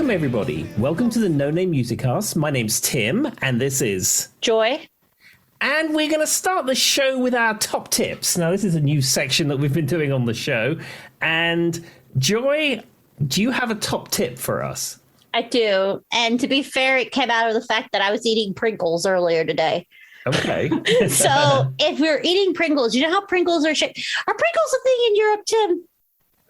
Welcome, everybody. Welcome to the No Name Musicast. My name's Tim, and this is Joy. And we're going to start the show with our top tips. Now, this is a new section that we've been doing on the show. And Joy, do you have a top tip for us? I do. And to be fair, it came out of the fact that I was eating Pringles earlier today. Okay. So if we're eating Pringles, you know how Pringles are shaped? Are Pringles a thing in Europe, Tim?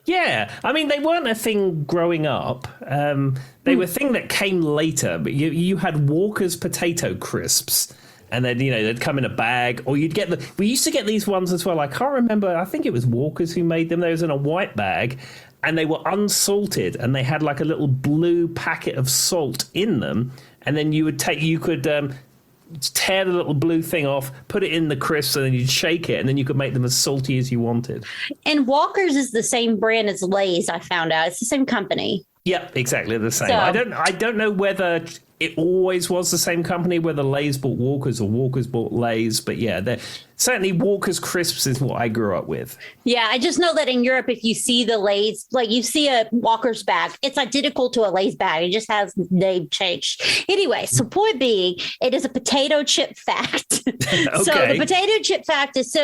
Yeah, I mean, they weren't a thing growing up. They were a thing that came later, but you had Walker's potato crisps, and then, they'd come in a bag, or you'd get we used to get these ones as well. I can't remember. I think it was Walker's who made them. They was in a white bag, and they were unsalted, and they had like a little blue packet of salt in them, and then you could tear the little blue thing off, put it in the crisps, and then you'd shake it, and then you could make them as salty as you wanted. And Walker's is the same brand as Lay's, I found out. It's the same company. Yep, exactly the same. So, I don't know whether it always was the same company, whether Lay's bought Walker's or Walker's bought Lay's, but yeah, certainly Walker's crisps is what I grew up with. Yeah, I just know that in Europe, if you see the Lay's, like you see a Walker's bag, it's identical to a Lay's bag. It just has the name changed. Anyway, so point being, it is a potato chip fact. Okay. So the potato chip fact is,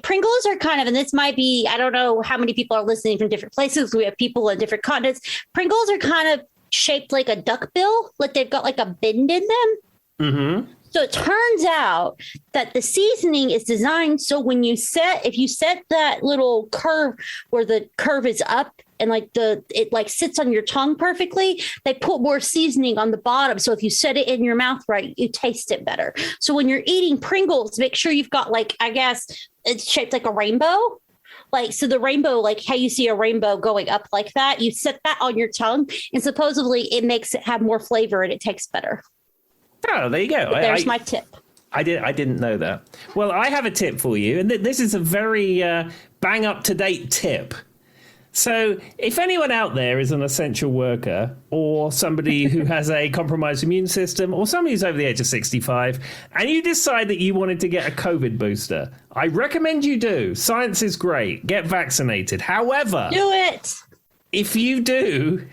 Pringles are kind of, and this might be, I don't know how many people are listening from different places. We have people on different continents. Pringles are kind of shaped like a duckbill, like they've got like a bend in them. Mm-hmm. So it turns out that the seasoning is designed so if you set that little curve where the curve is up and it sits on your tongue perfectly, they put more seasoning on the bottom. So if you set it in your mouth right, you taste it better. So when you're eating Pringles, make sure you've got it's shaped like a rainbow. So the rainbow, like how you see a rainbow going up like that, you set that on your tongue, and supposedly it makes it have more flavor and it tastes better. Oh, there you go. There's my tip. I didn't know that. Well, I have a tip for you, and this is a very bang up to date tip. So if anyone out there is an essential worker or somebody who has a compromised immune system or somebody who's over the age of 65 and you decide that you wanted to get a COVID booster, I recommend you do. Science is great. Get vaccinated. However, do it. If you do,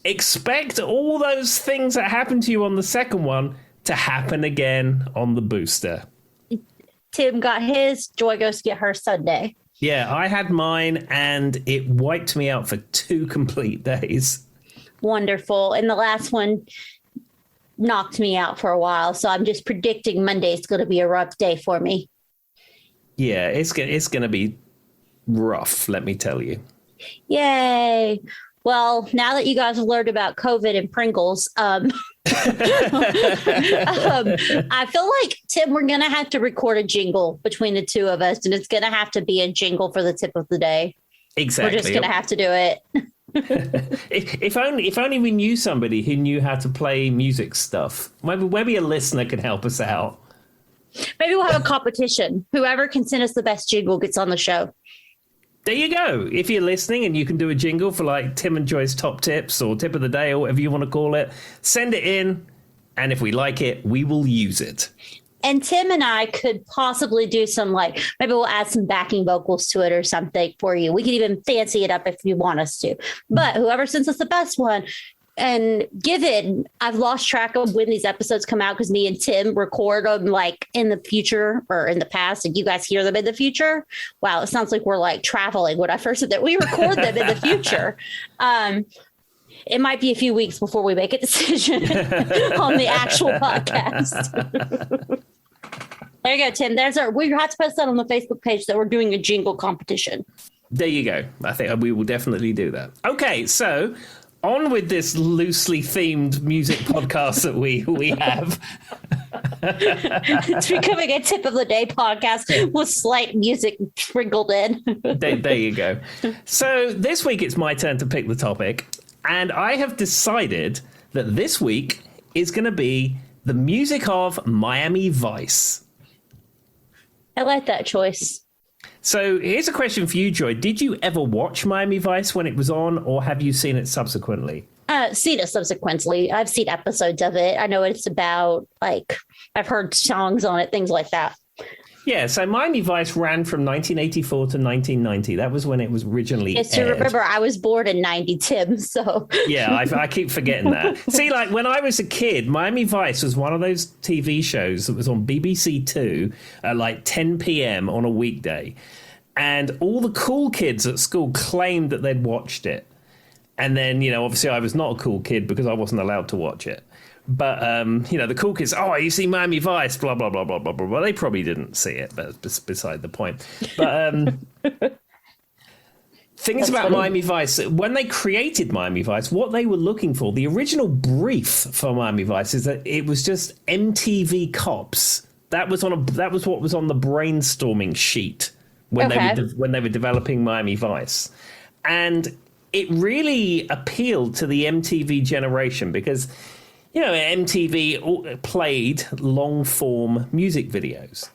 expect all those things that happened to you on the second one to happen again on the booster. Tim got his. Joy goes to get her Sunday. Yeah, I had mine, and it wiped me out for 2 complete days. Wonderful. And the last one knocked me out for a while, so I'm just predicting Monday's going to be a rough day for me. Yeah, it's going to be rough, let me tell you. Yay. Well, now that you guys have learned about COVID and Pringles, I feel like, Tim, we're going to have to record a jingle between the two of us, and it's going to have to be a jingle for the tip of the day. Exactly. We're just going to have to do it. if only we knew somebody who knew how to play music stuff. Maybe a listener could help us out. Maybe we'll have a competition. Whoever can send us the best jingle gets on the show. There you go. If you're listening and you can do a jingle for like Tim and Joy's top tips or tip of the day or whatever you want to call it, send it in. And if we like it, we will use it. And Tim and I could possibly do some maybe we'll add some backing vocals to it or something for you. We could even fancy it up if you want us to. But whoever sends us the best one, and given I've lost track of when these episodes come out because me and Tim record them in the future or in the past, and you guys hear them in the future. Wow, it sounds like we're traveling when I first said that we record them in the future. It might be a few weeks before we make a decision on the actual podcast. There you go, Tim. We have to post that on the Facebook page that we're doing a jingle competition. There you go. I think we will definitely do that. Okay, so on with this loosely themed music podcast that we have. It's becoming a tip of the day podcast with slight music sprinkled in. There you go. So this week it's my turn to pick the topic, and I have decided that this week is going to be the music of Miami Vice. I like that choice. So here's a question for you, Joy. Did you ever watch Miami Vice when it was on, or have you seen it subsequently? Seen it subsequently. I've seen episodes of it. I know what it's about. I've heard songs on it, things like that. Yeah, so Miami Vice ran from 1984 to 1990. That was when it was originally Yes, to aired. remember, I was born in 90, Tim, so... Yeah, I keep forgetting that. See, like, when I was a kid, Miami Vice was one of those TV shows that was on BBC Two at, like, 10 p.m. on a weekday. And all the cool kids at school claimed that they'd watched it. And then, you know, obviously I was not a cool kid because I wasn't allowed to watch it. But, you know, the cool kids, oh, you see Miami Vice, blah, blah, blah, blah, blah, blah. Well, they probably didn't see it, but it's beside the point. But things about Miami Vice, when they created Miami Vice, what they were looking for, the original brief for Miami Vice is that it was just MTV cops. That was what was on the brainstorming sheet when they were developing Miami Vice. And it really appealed to the MTV generation because, you know, MTV played long-form music videos.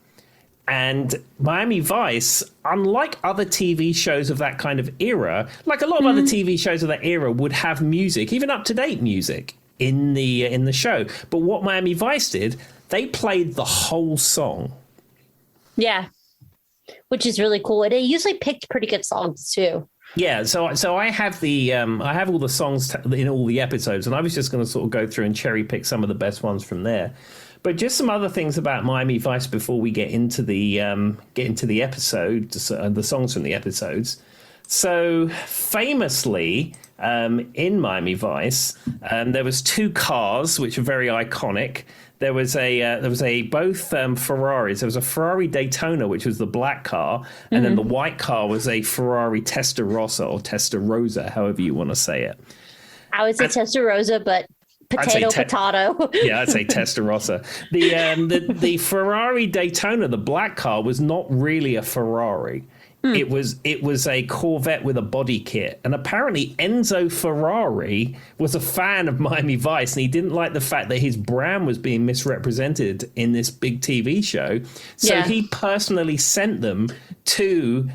And Miami Vice, unlike other TV shows of that kind of era, like a lot of other TV shows of that era would have music, even up-to-date music, in the show. But what Miami Vice did, they played the whole song. Yeah, which is really cool. And they usually picked pretty good songs, too. Yeah, so I have I have all the songs in all the episodes, and I was just going to sort of go through and cherry pick some of the best ones from there. But just some other things about Miami Vice before we get into the episode, the songs from the episodes. So famously, in Miami Vice, there was two cars which are very iconic. There was both Ferraris. There was a Ferrari Daytona, which was the black car, and then the white car was a Ferrari Testarossa or Testarossa, however you want to say it. I would say Testarossa, but potato. Yeah, I'd say Testarossa. The Ferrari Daytona, the black car, was not really a Ferrari. It was a Corvette with a body kit. And apparently Enzo Ferrari was a fan of Miami Vice, and he didn't like the fact that his brand was being misrepresented in this big TV show. So he personally sent them to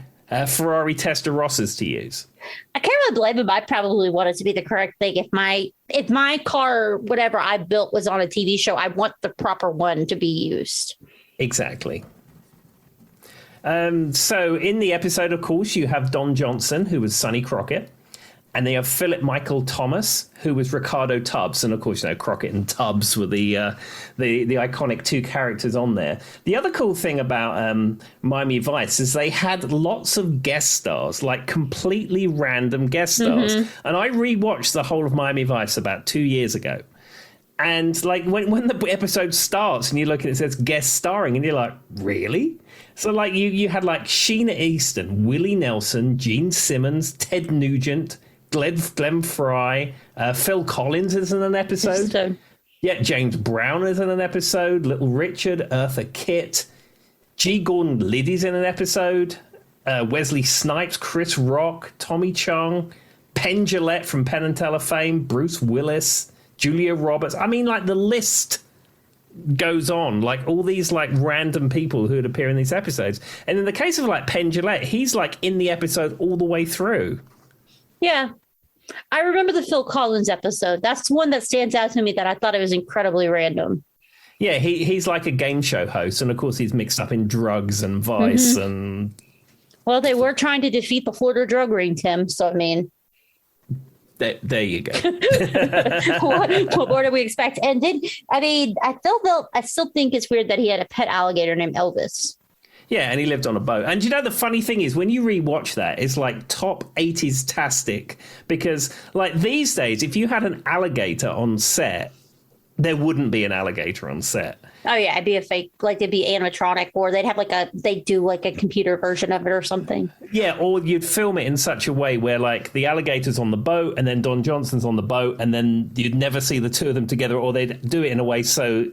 Ferrari Testarossas to use. I can't really blame him. I probably want it to be the correct thing. If my car, whatever I built, was on a TV show, I want the proper one to be used. Exactly. So in the episode, of course, you have Don Johnson, who was Sonny Crockett, and they have Philip Michael Thomas, who was Ricardo Tubbs, and of course, you know, Crockett and Tubbs were the iconic two characters on there. The other cool thing about Miami Vice is they had lots of guest stars, like completely random guest stars, and I rewatched the whole of Miami Vice about 2 years ago. And like when the episode starts and you look and it says guest starring and you're like, really? So like you had like Sheena Easton, Willie Nelson, Gene Simmons, Ted Nugent, Glenn Fry, Phil Collins is in an episode. Yeah, James Brown is in an episode. Little Richard, Eartha Kitt, G. Gordon Liddy's in an episode. Wesley Snipes, Chris Rock, Tommy Chong, Penn Jillette from Penn and Teller fame, Bruce Willis, Julia Roberts. I mean, like, the list goes on. Like, all these, like, random people who would appear in these episodes. And in the case of, like, Penn Jillette, he's, like, in the episode all the way through. Yeah. I remember the Phil Collins episode. That's one that stands out to me that I thought it was incredibly random. Yeah, he's like a game show host. And, of course, he's mixed up in drugs and vice and... Well, they were trying to defeat the Florida drug ring, Tim. So, I mean... There you go. what more do we expect? And then, I mean, I still think it's weird that he had a pet alligator named Elvis. Yeah, and he lived on a boat. And you know, the funny thing is, when you rewatch that, it's like top 80s-tastic. Because, like, these days, if you had an alligator on set, there wouldn't be an alligator on set. Oh, yeah, it'd be a fake, like, it'd be animatronic, or they'd do like a computer version of it or something. Yeah, or you'd film it in such a way where, like, the alligator's on the boat and then Don Johnson's on the boat, and then you'd never see the two of them together, or they'd do it in a way so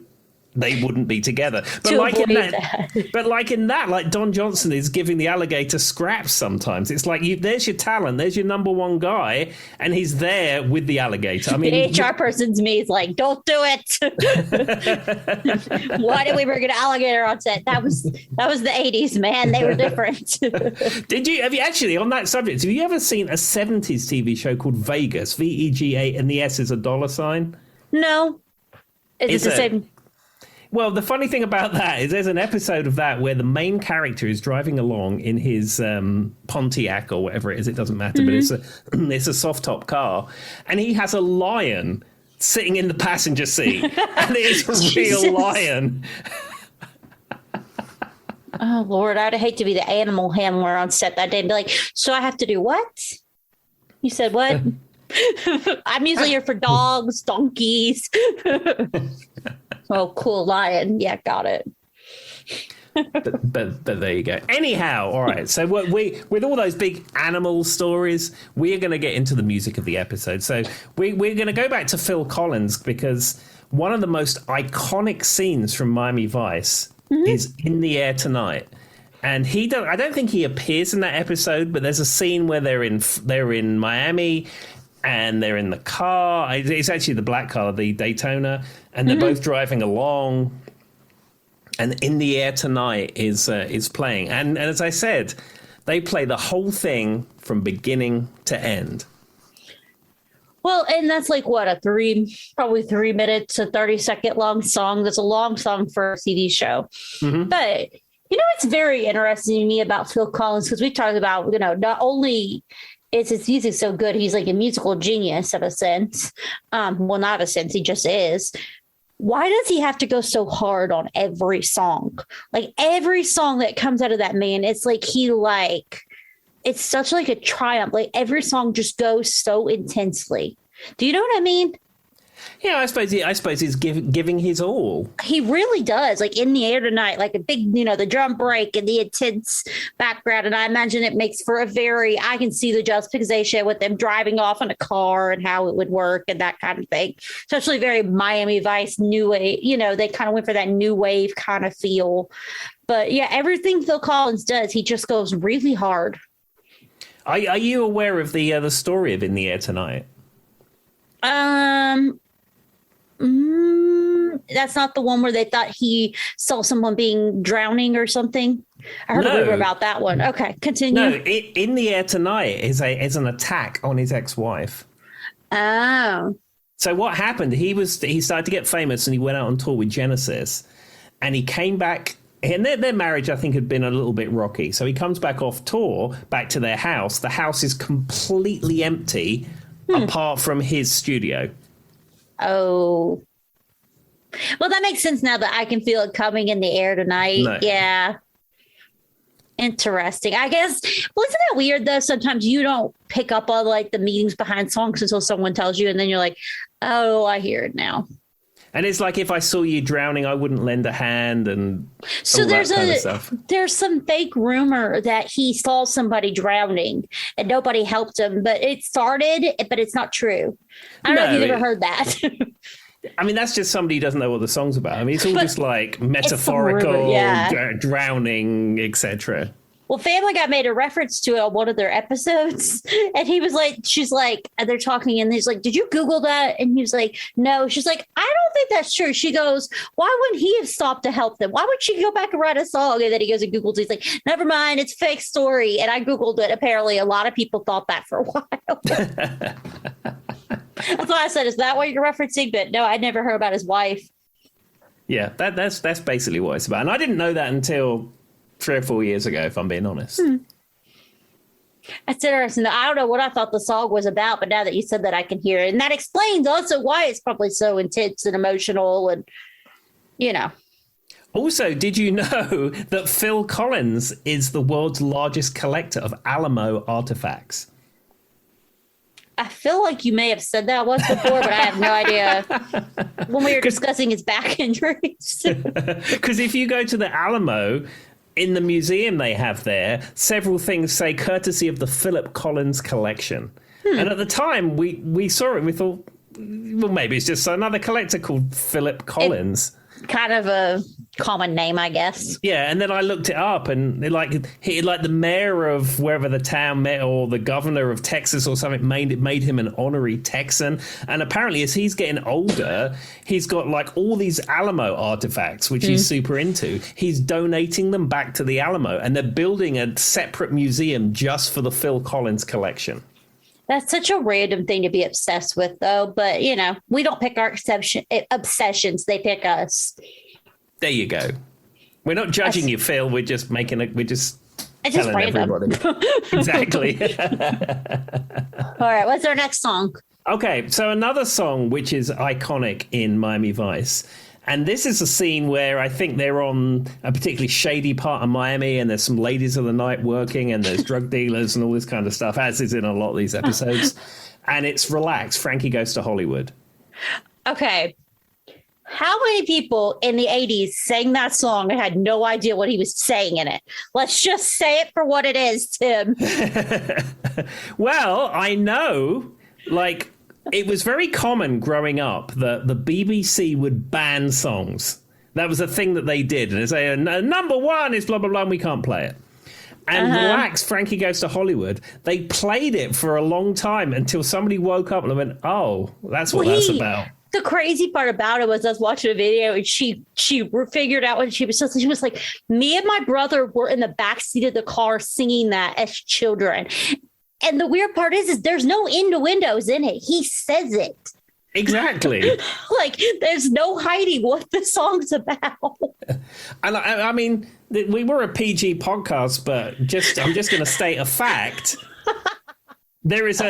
they wouldn't be together. But like in that, like, Don Johnson is giving the alligator scraps sometimes. It's like, there's your talent, there's your number one guy, and he's there with the alligator. I mean, the HR person's me is like, don't do it. Why did we bring an alligator on set? That was the 80s, man. They were different. Have you actually, on that subject, have you ever seen a 70s TV show called Vegas? VEGA, and the S is a $? No. Is it the same? Well, the funny thing about that is there's an episode of that where the main character is driving along in his Pontiac or whatever it is. It doesn't matter, but it's a soft top car, and he has a lion sitting in the passenger seat, and it is a real lion. Oh, Lord, I'd hate to be the animal handler on set that day and be like, so I have to do what? You said what? I'm usually here for dogs, donkeys. Oh, cool, lion. Yeah, got it. but there you go. Anyhow, all right. So we with all those big animal stories, we are going to get into the music of the episode. So we're going to go back to Phil Collins because one of the most iconic scenes from Miami Vice is In the Air Tonight. And I don't think he appears in that episode, but there's a scene where they're in Miami and they're in the car. It's actually the black car, the Daytona, and they're both driving along. And In the Air Tonight is playing. And as I said, they play the whole thing from beginning to end. Well, and that's like what, probably 3 minutes to 30-second long song. That's a long song for a CD show. But it's very interesting to me about Phil Collins because we talked about, not only is his music so good, he's like a musical genius of a sense. Well, not a sense, he just is. Why does he have to go so hard on every song? Like every song that comes out of that man, it's like it's such like a triumph. Like every song just goes so intensely. Do you know what I mean? Yeah, I suppose he's giving his all. He really does. Like In the Air Tonight, like a big, the drum break and the intense background. And I imagine it makes for I can see the juxtaposition with them driving off in a car and how it would work and that kind of thing. Especially very Miami Vice, new wave. They kind of went for that new wave kind of feel. But yeah, everything Phil Collins does, he just goes really hard. Are you aware of the story of In the Air Tonight? That's not the one where they thought he saw someone being drowning or something. I heard a rumor about that one. Okay, continue. No, In the Air Tonight is an attack on his ex-wife. Oh. So what happened? He started to get famous and he went out on tour with Genesis, and he came back. And their marriage, I think, had been a little bit rocky. So he comes back off tour, back to their house. The house is completely empty, apart from his studio. Oh. Well, that makes sense now that I can feel it coming in the air tonight. No. Yeah. Interesting. I guess, well, isn't that weird, though? Sometimes you don't pick up on, like, the meanings behind songs until someone tells you, and then you're like, oh, I hear it now. And it's like, if I saw you drowning, I wouldn't lend a hand, and so there's some fake rumor that he saw somebody drowning and nobody helped him, but it started, but it's not true. I don't know if you've ever heard that. I mean, that's just somebody who doesn't know what the song's about. I mean, it's all just like metaphorical, drowning, etc. Well, Family Guy made a reference to it on one of their episodes. And he was like, she's like, and they're talking and he's like, did you Google that? And he was like, no. She's like, I don't think that's true. She goes, why wouldn't he have stopped to help them? Why would she go back and write a song? And then he goes and Googled it. He's like, never mind, it's a fake story. And I Googled it. Apparently, a lot of people thought that for a while. That's why I said, is that what you're referencing? But no, I'd never heard about his wife. Yeah, that's basically what it's about. And I didn't know that until 3 or 4 years ago, if I'm being honest. That's interesting. I don't know what I thought the song was about, but now that you said that, I can hear it. And that explains also why it's probably so intense and emotional and, you know. Also, did you know that Phil Collins is the world's largest collector of Alamo artifacts? I feel like you may have said that once before, but I have no idea when we were discussing his back injuries. Because if you go to the Alamo, in the museum they have there, several things say courtesy of the Philip Collins collection. And at the time we saw it, we thought, well, maybe it's just another collector called Philip Collins. Kind of a common name, I guess. Yeah, and then I looked it up, and like the mayor of wherever the town met, or the governor of Texas or something, made him an honorary Texan. And apparently, as he's getting older, he's got like all these Alamo artifacts, which he's super into. He's donating them back to the Alamo, and they're building a separate museum just for the Phil Collins collection. That's such a random thing to be obsessed with, though. But, you know, we don't pick our obsessions. They pick us. There you go. We're not judging you, Phil. We're just it's just telling random. everybody. Exactly. All right, what's our next song? Okay, so another song which is iconic in Miami Vice. And this is a scene where I think they're on a particularly shady part of Miami, and there's some ladies of the night working, and there's drug dealers and all this kind of stuff, as is in a lot of these episodes. And it's Relax, Frankie Goes to Hollywood. Okay. How many people in the 80s sang that song and had no idea what he was saying in it? Let's just say it for what it is, Tim. Well, I know, like, it was very common growing up that the BBC would ban songs. That was a thing that they did. And they say, number one is blah, blah, blah, and we can't play it. And Relax, Frankie Goes to Hollywood, they played it for a long time until somebody woke up and went, oh, that's what that's about. The crazy part about it was I was watching a video and she figured out what she was like, me and my brother were in the backseat of the car singing that as children. And the weird part is there's no innuendos in it. He says it. Exactly. Like, there's no hiding what the song's about. And I mean, we were a PG podcast, but I'm just going to state a fact. There is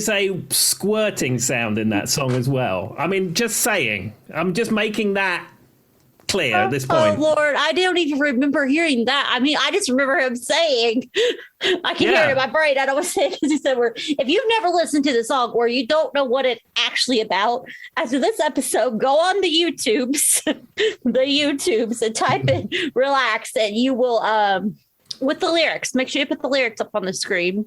a squirting sound in that song as well. I mean, just saying. I'm just making that clear at this point. Oh, Lord. I don't even remember hearing that. I mean, I just remember him saying, I can hear it in my brain. I don't want to say it because he said, if you've never listened to the song or you don't know what it's actually about, after this episode, go on the YouTubes and type in Relax, and you will, with the lyrics, make sure you put the lyrics up on the screen.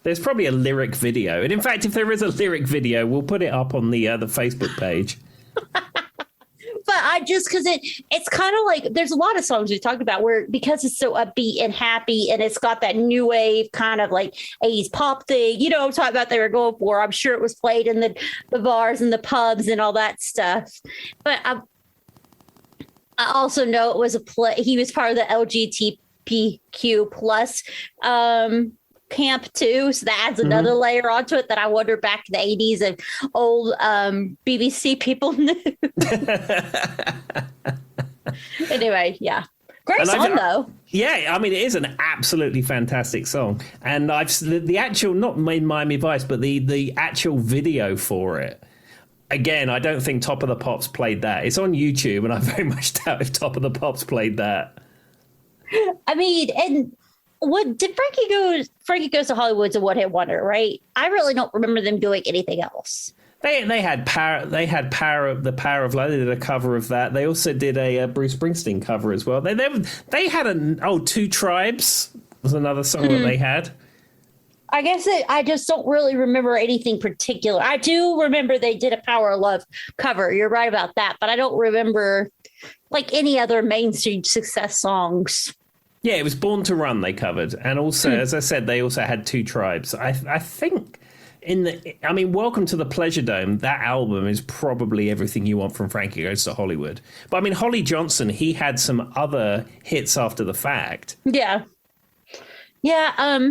There's probably a lyric video. And in fact, if there is a lyric video, we'll put it up on the Facebook page. But because it's kind of like, there's a lot of songs we talked about where, because it's so upbeat and happy and it's got that new wave kind of like 80s pop thing, you know what I'm talking about they were going for. I'm sure it was played in the bars and the pubs and all that stuff. But I also know it was he was part of the LGBTQ plus camp too, so that adds another layer onto it that I wonder back in the 80s and old BBC people knew. Anyway, yeah, great song though. Yeah, I mean, it is an absolutely fantastic song, and the actual, not Miami Vice, but the actual video for it. Again, I don't think Top of the Pops played that. It's on YouTube, and I very much doubt if Top of the Pops played that. I mean, and what did Frankie Goes to Hollywood's a one-hit wonder, right? I really don't remember them doing anything else. They had the Power of Love. They did a cover of that. They also did a Bruce Springsteen cover as well. They had Two Tribes was another song that they had. I guess I just don't really remember anything particular. I do remember they did a Power of Love cover. You're right about that, but I don't remember like any other mainstream success songs. Yeah, it was Born to Run they covered. And also, as I said, they also had Two Tribes. I think Welcome to the Pleasure Dome, that album is probably everything you want from Frankie Goes to Hollywood. But I mean, Holly Johnson, he had some other hits after the fact. Yeah. Yeah,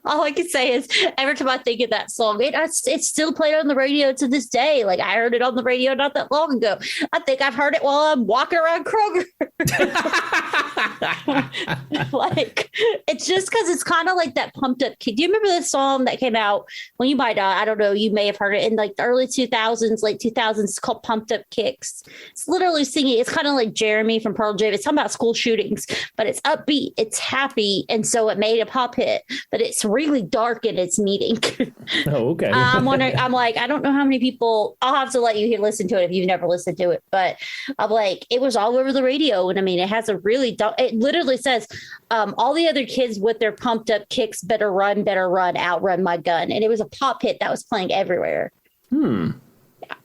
all I can say is every time I think of that song, it's still played on the radio to this day. Like, I heard it on the radio not that long ago. I think I've heard it while I'm walking around Kroger. Like, it's just because it's kind of like that pumped up kid. Do you remember this song that came out when you might I don't know, you may have heard it in like the early 2000s, late 2000s. It's called Pumped Up Kicks. It's literally singing. It's kind of like Jeremy from Pearl Jam. It's talking about school shootings, but it's upbeat, it's happy, and so it made a pop hit. But it's really dark in its meaning. Oh, okay. I'm wondering. I'm like, I don't know how many people. I'll have to let you listen to it if you've never listened to it. But I'm like, it was all over the radio, and I mean, it has a really. It literally says, all the other kids with their pumped up kicks better run, outrun my gun, and it was a pop hit that was playing everywhere.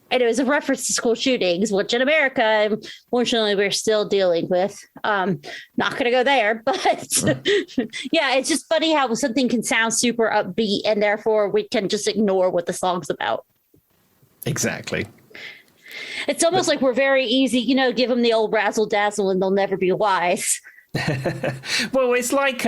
And it was a reference to school shootings, which in America, unfortunately, we're still dealing with. Not going to go there, but yeah, it's just funny how something can sound super upbeat and therefore we can just ignore what the song's about. Exactly. It's almost like we're very easy, give them the old razzle dazzle and they'll never be wise. Well, it's like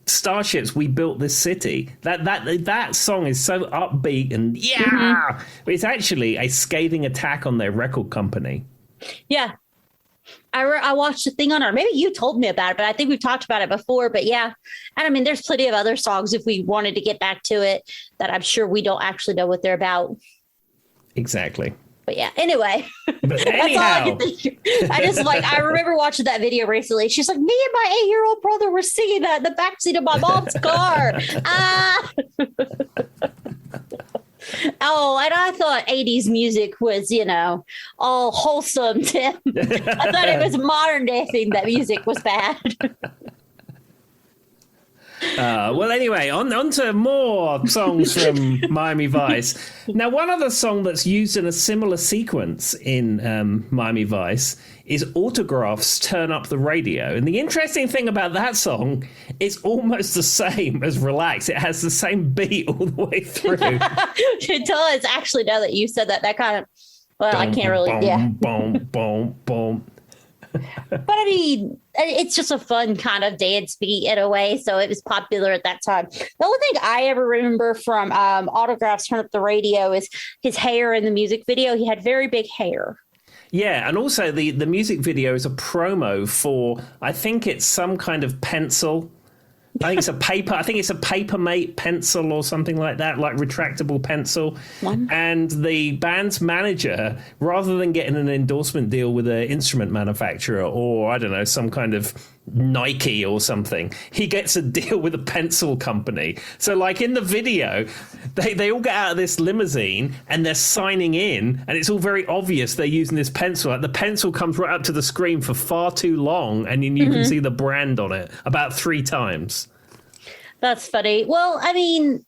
Starships, We Built This City. That song is so upbeat and it's actually a scathing attack on their record company. Yeah. I watched a thing on her. Maybe you told me about it, but I think we've talked about it before. But yeah, and I mean, there's plenty of other songs if we wanted to get back to it that I'm sure we don't actually know what they're about. Exactly. But yeah, anyway, but anyhow. I remember watching that video recently. She's like, me and my 8-year-old brother were singing that in the backseat of my mom's car. Oh, and I thought 80s music was, all wholesome, Tim. I thought it was modern day thing that music was bad. Well, anyway, on to more songs from Miami Vice. Now, one other song that's used in a similar sequence in Miami Vice is Autograph's Turn Up the Radio. And the interesting thing about that song is almost the same as Relax. It has the same beat all the way through. It does. Actually, now that you said that, that kind of, well, I can't really, boom, boom, boom. But I mean, it's just a fun kind of dance beat in a way. So it was popular at that time. The only thing I ever remember from Autograph's Turn Up the Radio is his hair in the music video. He had very big hair. Yeah, and also the music video is a promo for, I think it's some kind of pencil. I think it's a Papermate pencil or something like that, like retractable pencil. And the band's manager, rather than getting an endorsement deal with an instrument manufacturer or, I don't know, some kind of Nike or something, he gets a deal with a pencil company. So like in the video, they all get out of this limousine and they're signing in, and it's all very obvious they're using this pencil. Like the pencil comes right up to the screen for far too long, and you can see the brand on it about 3 times. That's funny. Well, I mean,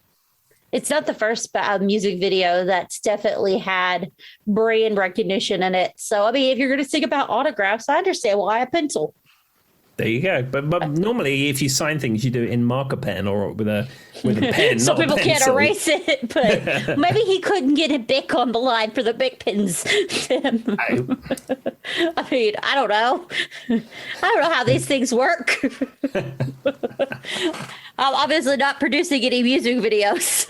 it's not the first music video that's definitely had brand recognition in it. So, I mean, if you're going to sing about autographs, I understand why a pencil. There you go. But normally, if you sign things, you do it in marker pen or with a pen. Some not people a pencil. can't erase it, but maybe he couldn't get a Bic on the line for the Bic pens. I mean, I don't know. I don't know how these things work. I'm obviously not producing any music videos.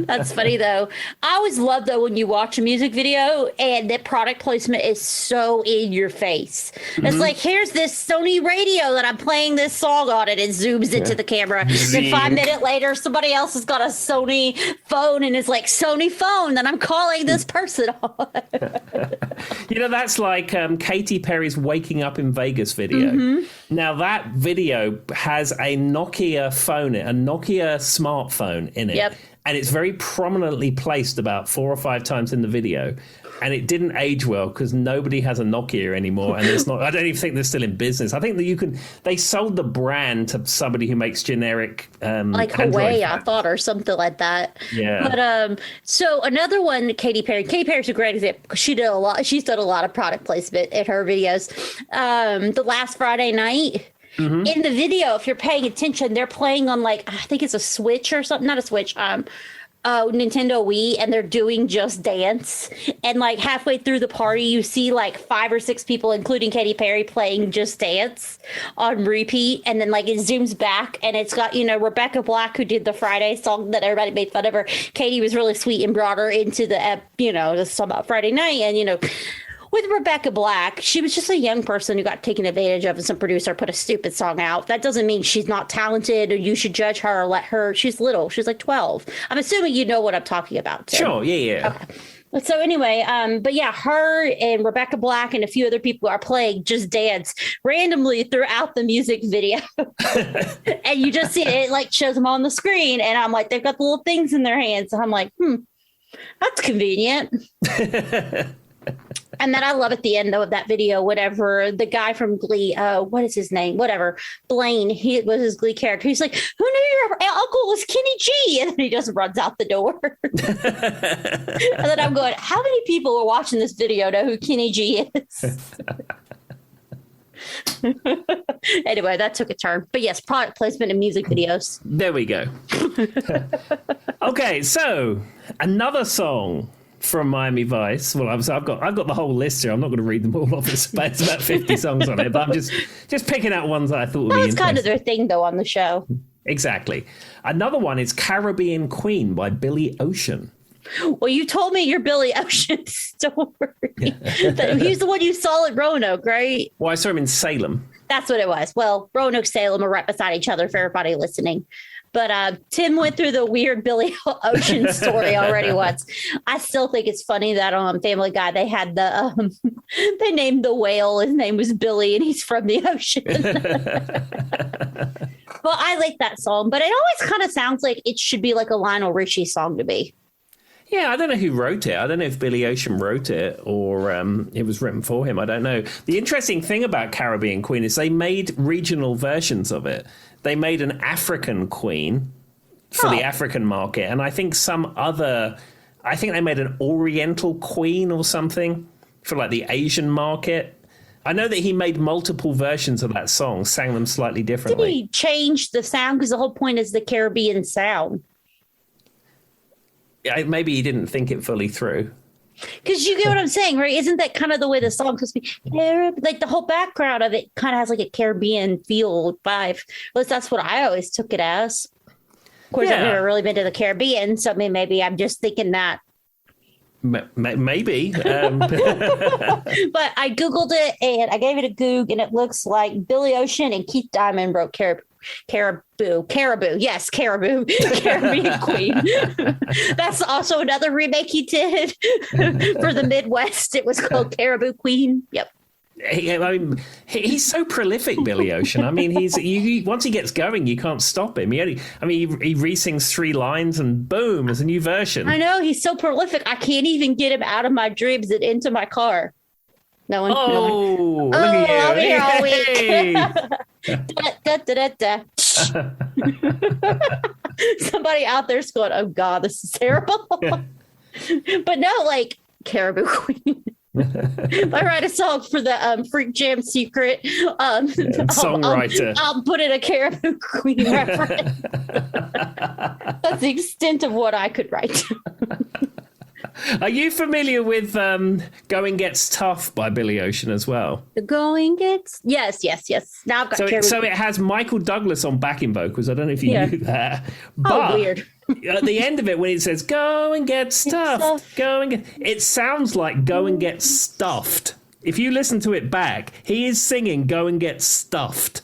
That's funny, though. I always love, though, when you watch a music video and the product placement is so in your face. It's like, here's this Sony radio that I'm playing this song on, and it zooms into the camera. Then 5 minutes later, somebody else has got a Sony phone and it's like, Sony phone that I'm calling this person on. That's like Katy Perry's Waking Up in Vegas video. Now, that video has a Nokia phone, a Nokia smartphone in it. Yep. And it's very prominently placed about 4 or 5 times in the video. And it didn't age well because nobody has a Nokia anymore. And it's not, I don't even think they're still in business. I think that they sold the brand to somebody who makes generic like Huawei, I thought, or something like that. Yeah. But so another one, Katy Perry's a great example because she's done a lot of product placement in her videos. The Last Friday Night. In the video, if you're paying attention, they're playing on I think it's a Switch or something, not a Switch, Nintendo Wii, and they're doing Just Dance. And halfway through the party, you see 5 or 6 people, including Katy Perry, playing Just Dance on repeat. And then it zooms back, and it's got, Rebecca Black, who did the Friday song that everybody made fun of her. Katy was really sweet and brought her into the song about Friday night. And, with Rebecca Black, she was just a young person who got taken advantage of, and some producer put a stupid song out. That doesn't mean she's not talented or you should judge her or let her. She's little. She's 12. I'm assuming you know what I'm talking about, Tim. Sure, yeah. Okay. So anyway, but yeah, her and Rebecca Black and a few other people are playing Just Dance randomly throughout the music video. And you just see it shows them on the screen. And I'm they've got the little things in their hands. And I'm that's convenient. And then I love at the end, though, of that video, whatever, the guy from Glee, what is his name? Whatever. Blaine, he was his Glee character. He's like, who knew your uncle was Kenny G? And then he just runs out the door. And then I'm going, how many people are watching this video know who Kenny G is? Anyway, that took a turn. But yes, product placement in music videos. There we go. Okay, so another song from Miami Vice. Well, I've got the whole list here. I'm not going to read them all off. It's about 50 songs on it, but I'm just picking out ones that I thought would be interesting. That's kind of their thing, though, on the show. Exactly. Another one is Caribbean Queen by Billy Ocean. Well, you told me your Billy Ocean story. He's the one you saw at Roanoke, right? Well, I saw him in Salem. That's what it was. Well, Roanoke, Salem are right beside each other for everybody listening. But Tim went through the weird Billy Ocean story already once. I still think it's funny that on Family Guy they had they named the whale. His name was Billy, and he's from the ocean. Well, I like that song, but it always kind of sounds like it should be like a Lionel Richie song to me. Yeah, I don't know who wrote it. I don't know if Billy Ocean wrote it or it was written for him. I don't know. The interesting thing about Caribbean Queen is they made regional versions of it. They made an African Queen for the African market, and I think I think they made an Oriental Queen or something for like the Asian market. I know that he made multiple versions of that song, sang them slightly differently. Did he change the sound? Because the whole point is the Caribbean sound. Maybe he didn't think it fully through. Because you get what I'm saying, right? Isn't that kind of the way the song supposed to be? Like the whole background of it kind of has like a Caribbean feel vibe. At least that's what I always took it as. Of course, I've never really been to the Caribbean, so maybe I'm just thinking that. Maybe. But I Googled it and I gave it a Goog, and it looks like Billy Ocean and Keith Diamond wrote Caribou. Yes, Caribou. Caribbean Queen. That's also another remake he did for the Midwest. It was called Caribou Queen. Yep. He's so prolific, Billy Ocean. I mean, once he gets going, you can't stop him. He re-sings 3 lines and boom, there's a new version. I know, he's so prolific. I can't even get him out of my dreams and into my car. No one. Look at you. I'll be here all week. Somebody out there's going, oh God, this is terrible. But no, like Caribou Queen. If I write a song for the Freak Jam Secret songwriter, I'll put in a Caribou Queen reference. That's the extent of what I could write. Are you familiar with Going Gets Tough by Billy Ocean as well? The Going Gets... Yes. Now I've got so it has Michael Douglas on backing vocals. I don't know if you knew that. But weird. At the end of it, when it says, go and get stuffed, it sounds like go and get stuffed. If you listen to it back, he is singing go and get stuffed.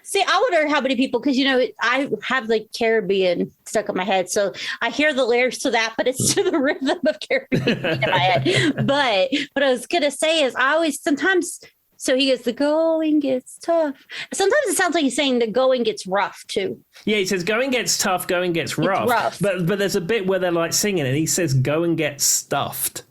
See, I wonder how many people, because, I have the Caribbean stuck in my head. So I hear the lyrics to that, but it's to the rhythm of Caribbean in my head. But what I was going to say is so he goes, the going gets tough. Sometimes it sounds like he's saying the going gets rough, too. Yeah, he says going gets tough, going gets rough. But there's a bit where they're like singing and he says go and get stuffed.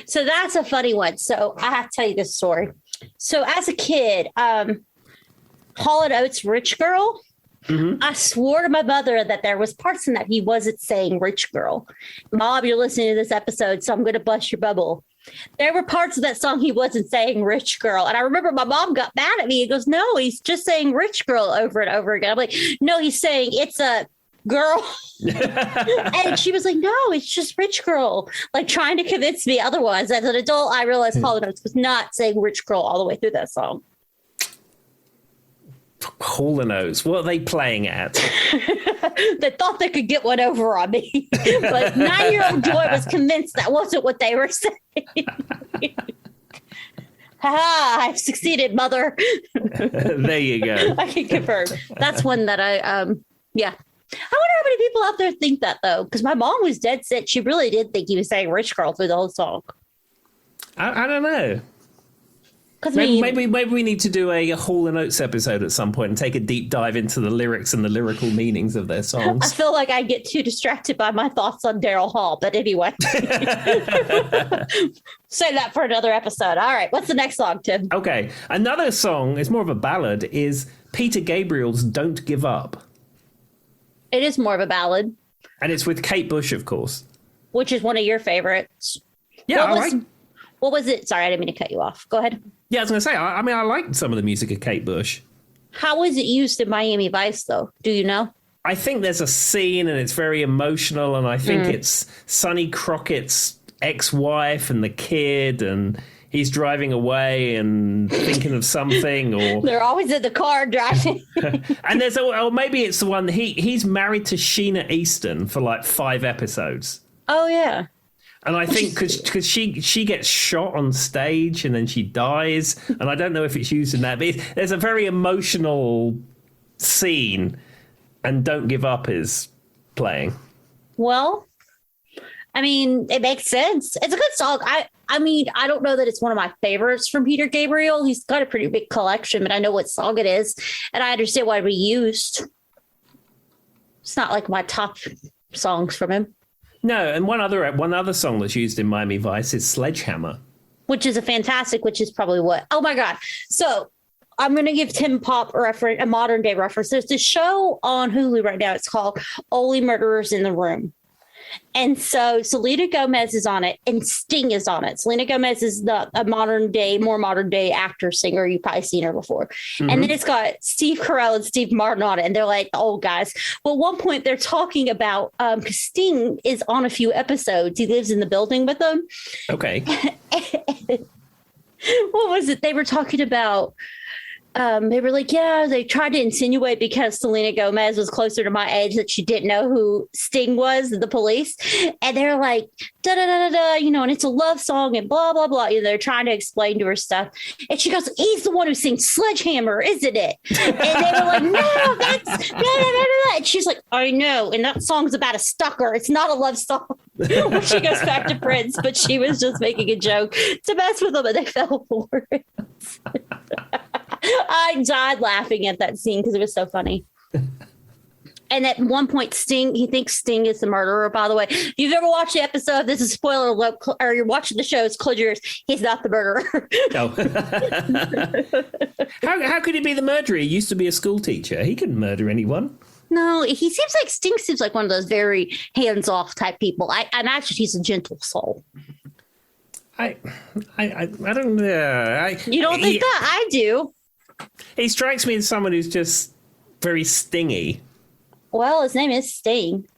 So that's a funny one. So I have to tell you this story. So as a kid, Hall & Oates' Rich Girl, I swore to my mother that there was parts in that he wasn't saying rich girl. Mom, you're listening to this episode, so I'm going to bust your bubble. There were parts of that song he wasn't saying rich girl. And I remember my mom got mad at me. He goes, no, he's just saying rich girl over and over again. I'm like, no, he's saying it's a girl. And she was like, no, it's just rich girl. Like trying to convince me otherwise. As an adult, I realized Hall & Oates was not saying rich girl all the way through that song. Hall & Oates, what are they playing at? They thought they could get one over on me. But 9-year-old Joy was convinced that wasn't what they were saying. I've succeeded, mother. There you go. I can confirm. That's one that I wonder how many people out there think that, though, because my mom was dead set. She really did think he was saying rich girl through the whole song. I don't know. Maybe we need to do a Hall & Oates episode at some point and take a deep dive into the lyrics and the lyrical meanings of their songs. I feel like I get too distracted by my thoughts on Daryl Hall, but anyway. Say that for another episode. All right, what's the next song, Tim? Okay, another song, it's more of a ballad, is Peter Gabriel's Don't Give Up. It is more of a ballad. And it's with Kate Bush, of course. Which is one of your favorites. Yeah, What was it? Sorry, I didn't mean to cut you off. Go ahead. Yeah, I was going to say, I liked some of the music of Kate Bush. How was it used in Miami Vice, though? Do you know? I think there's a scene and it's very emotional, and I think it's Sonny Crockett's ex-wife and the kid, and he's driving away and thinking of something, or they're always in the car driving. And there's maybe it's the one he's married to Sheena Easton for like 5 episodes. Oh yeah. And I think because she gets shot on stage and then she dies, and I don't know if it's used in that, but there's a very emotional scene, and "Don't Give Up" is playing. Well, I mean, it makes sense. It's a good song. I mean, I don't know that it's one of my favorites from Peter Gabriel. He's got a pretty big collection, but I know what song it is, and I understand why we used. It's not like my top songs from him. No, and one other song that's used in Miami Vice is "Sledgehammer," which is which is probably what. Oh my God! So I'm going to give Tim Pop a modern day reference. There's this show on Hulu right now. It's called Only Murderers in the Room. And so Selena Gomez is on it and Sting is on it. Selena Gomez is more modern day actor, singer. You've probably seen her before. Mm-hmm. And then it's got Steve Carell and Steve Martin on it. And they're like the old guys. Well, at one point they're talking about, because Sting is on a few episodes. He lives in the building with them. Okay. What was it? They were talking about, they were like, yeah, they tried to insinuate because Selena Gomez was closer to my age that she didn't know who Sting was, the police. And they're like, da da da da da, and it's a love song and blah, blah, blah. They're trying to explain to her stuff. And she goes, he's the one who sings Sledgehammer, isn't it? And they were like, no, that's da, da, da, da. And she's like, I know. And that song's about a stalker. It's not a love song. When she goes back to Prince, but she was just making a joke to mess with them and they fell for it. I died laughing at that scene because it was so funny. And at one point, he thinks Sting is the murderer, by the way. If you've ever watched the episode, this is spoiler alert, or you're watching the show, close your ears. He's not the murderer. No. How could he be the murderer? He used to be a school teacher. He couldn't murder anyone. No, Sting seems like one of those very hands-off type people. I imagine he's a gentle soul. I don't know. You don't think that? I do. He strikes me as someone who's just very stingy. Well, his name is Sting.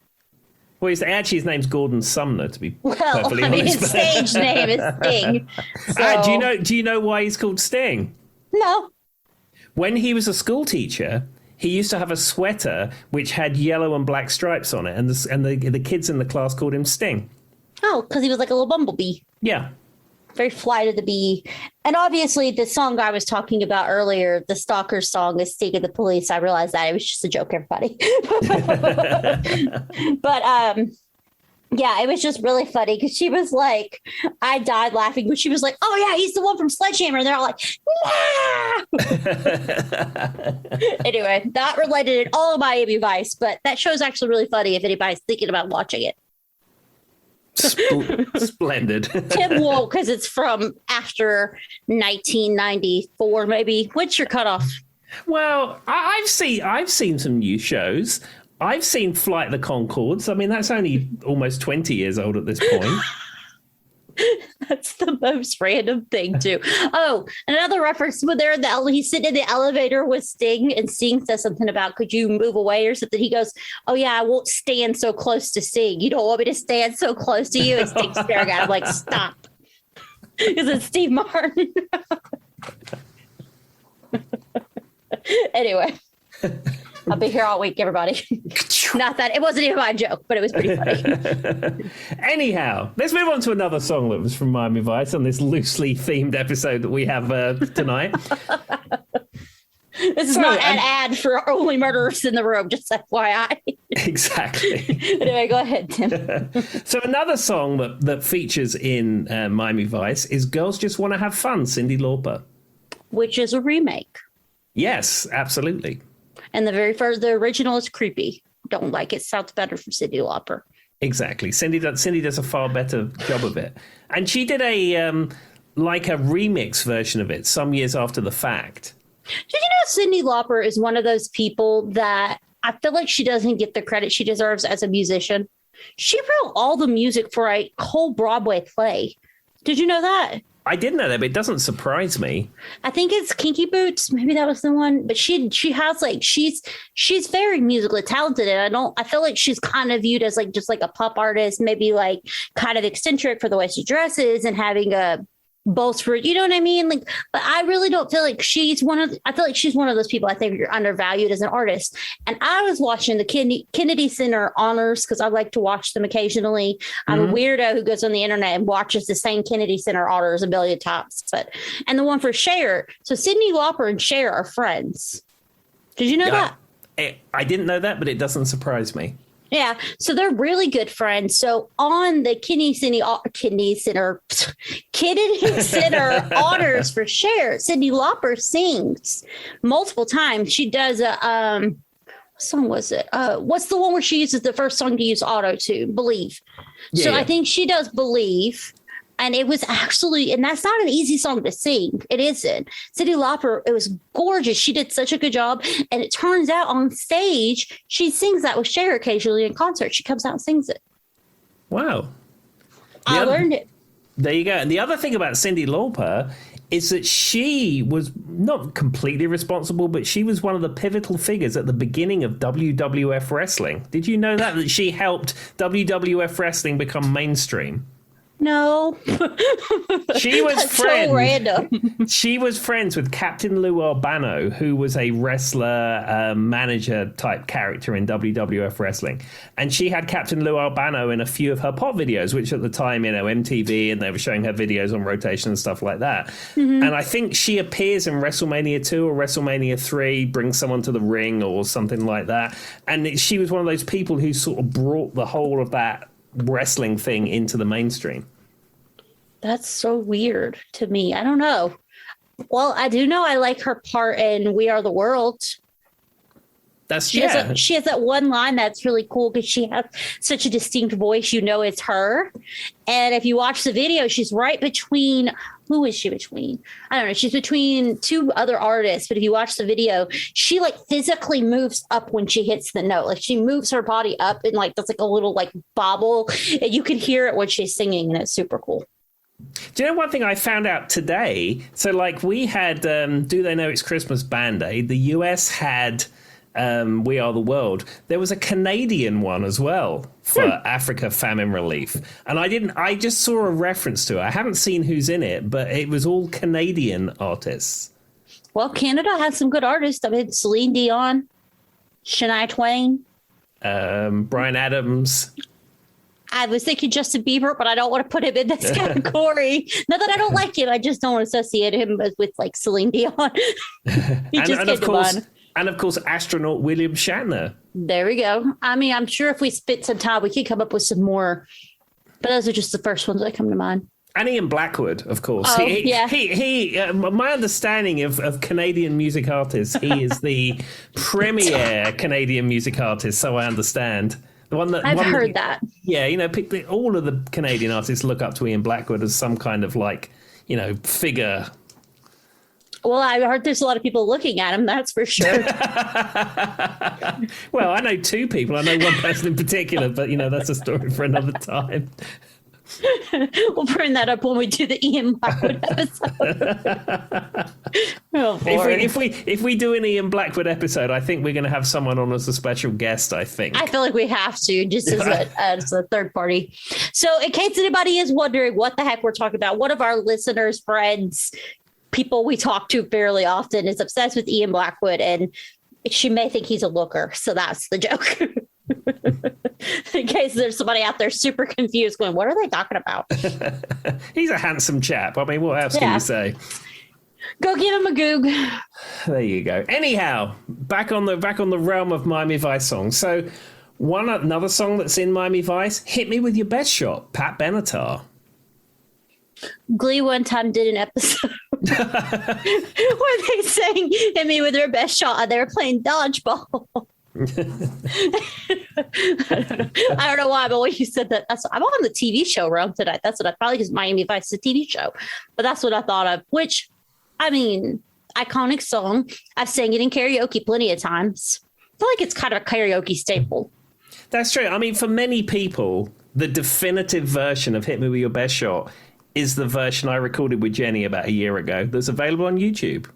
Well, his name's Gordon Sumner, to be perfectly honest. His stage name is Sting. So. Do you know why he's called Sting? No. When he was a school teacher, he used to have a sweater which had yellow and black stripes on it, and the kids in the class called him Sting. Oh, because he was like a little bumblebee. Yeah. Very Flight of the Bee. And obviously the song I was talking about earlier, the Stalker song is Sting of the Police. I realized that it was just a joke, everybody. But yeah, it was just really funny because she was like, I died laughing when she was like, oh yeah, he's the one from Sledgehammer. And they're all like, nah! Anyway, not related at all to Miami Vice, but that show's actually really funny if anybody's thinking about watching it. Splendid. Tim won't because it's from after 1994, maybe. What's your cutoff? Well, I've seen some new shows. I've seen Flight of the Conchords. I mean, that's only almost 20 years old at this point. That's the most random thing, too. Oh, another reference when they're he's sitting in the elevator with Sting, and Sting says something about, could you move away or something? He goes, oh, yeah, I won't stand so close to Sting. You don't want me to stand so close to you? And Sting's staring at him like, stop. Because it's Steve Martin. Anyway. I'll be here all week, everybody. Not that it wasn't even my joke, but it was pretty funny. Anyhow, let's move on to another song that was from Miami Vice on this loosely themed episode that we have tonight. This is not an ad for Only Murderers in the Room, just FYI. Exactly. Anyway, go ahead, Tim. So another song that features in Miami Vice is Girls Just Want to Have Fun, Cyndi Lauper. Which is a remake. Yes, absolutely. And the original is creepy. Don't like it. Sounds better from Cyndi Lauper. Exactly. Cyndi does a far better job of it. And she did a remix version of it some years after the fact. Did you know Cyndi Lauper is one of those people that I feel like she doesn't get the credit she deserves as a musician? She wrote all the music for a whole Broadway play. Did you know that? I did know that, but it doesn't surprise me. I think it's Kinky Boots. Maybe that was the one. But she has like she's very musically talented, and I feel like she's kind of viewed as like just like a pop artist, maybe like kind of eccentric for the way she dresses and having a both for, you know what I mean? Like, but I really don't feel like I feel like she's one of those people I think you're undervalued as an artist. And I was watching the Kennedy Center honors because I like to watch them occasionally. I'm a weirdo who goes on the internet and watches the same Kennedy Center honors a billion times. And the one for Cher. So Cyndi Lauper and Cher are friends. Did you know that? I didn't know that, but it doesn't surprise me. Yeah, so they're really good friends. So on the Kennedy Center honors for Cher, Cyndi Lauper sings multiple times. She does a what song was it? What's the one where she uses the first song to use auto tune? Believe. Yeah, so I think she does Believe. And it was actually, and that's not an easy song to sing. It isn't. Cyndi Lauper, it was gorgeous. She did such a good job. And it turns out on stage, she sings that with Cher occasionally in concert. She comes out and sings it. Wow. I learned it. There you go. And the other thing about Cyndi Lauper is that she was not completely responsible, but she was one of the pivotal figures at the beginning of WWF wrestling. Did you know that she helped WWF wrestling become mainstream? No. She was so random. She was friends with Captain Lou Albano, who was a wrestler, manager type character in WWF wrestling. And she had Captain Lou Albano in a few of her pop videos, which at the time, MTV, and they were showing her videos on rotation and stuff like that. Mm-hmm. And I think she appears in WrestleMania 2 or WrestleMania 3, brings someone to the ring or something like that. And she was one of those people who sort of brought the whole of that wrestling thing into the mainstream. That's so weird to me. I don't know. Well, I do know I like her part in We Are the World. She has that one line that's really cool because she has such a distinct voice. You know it's her. And if you watch the video, she's right between. Who is she between? I don't know. She's between two other artists. But if you watch the video, she like physically moves up when she hits the note. Like she moves her body up and like that's like a little like bobble. And you can hear it when she's singing, and it's super cool. Do you know one thing I found out today? So like we had Do They Know It's Christmas Band-Aid. The US had We Are the World. There was a Canadian one as well for Africa famine relief. And I just saw a reference to it. I haven't seen who's in it, but it was all Canadian artists. Well, Canada has some good artists. I mean, Celine Dion, Shania Twain. Bryan Adams. I was thinking Justin Bieber, but I don't want to put him in this category. Not that I don't like him. I just don't associate him with like Celine Dion. And of course, astronaut William Shatner. There we go. I mean, I'm sure if we spent some time, we could come up with some more. But those are just the first ones that come to mind. And Ian Blackwood, of course. Oh, He my understanding of Canadian music artists, he is the premier Canadian music artist, so I understand. I've heard that. Yeah, all of the Canadian artists look up to Ian Blackwood as some kind of figure. Well, I heard there's a lot of people looking at him, that's for sure. Well, I know two people. I know one person in particular, but that's a story for another time. We'll bring that up when we do the Ian Blackwood episode. If we do an Ian Blackwood episode, I think we're going to have someone on as a special guest. I feel like we have to, just as a third party. So, in case anybody is wondering what the heck we're talking about, one of our listeners, friends, people we talk to fairly often is obsessed with Ian Blackwood, and she may think he's a looker. So that's the joke. In case there's somebody out there super confused going, what are they talking about? He's a handsome chap. I mean, what else can you say? Go give him a goog. There you go. Anyhow, back on the realm of Miami Vice songs. So another song that's in Miami Vice, Hit Me With Your Best Shot, Pat Benatar. Glee one time did an episode where they sang Hit Me With Your Best Shot and they were playing dodgeball. I don't know why, but when you said that, I'm on the TV show around tonight. That's what I probably because Miami Vice is a TV show, but that's what I thought of. Which, I mean, iconic song. I've sang it in karaoke plenty of times. I feel like it's kind of a karaoke staple. That's true. I mean, for many people, the definitive version of Hit Me With Your Best Shot is the version I recorded with Jenny about a year ago. That's available on YouTube.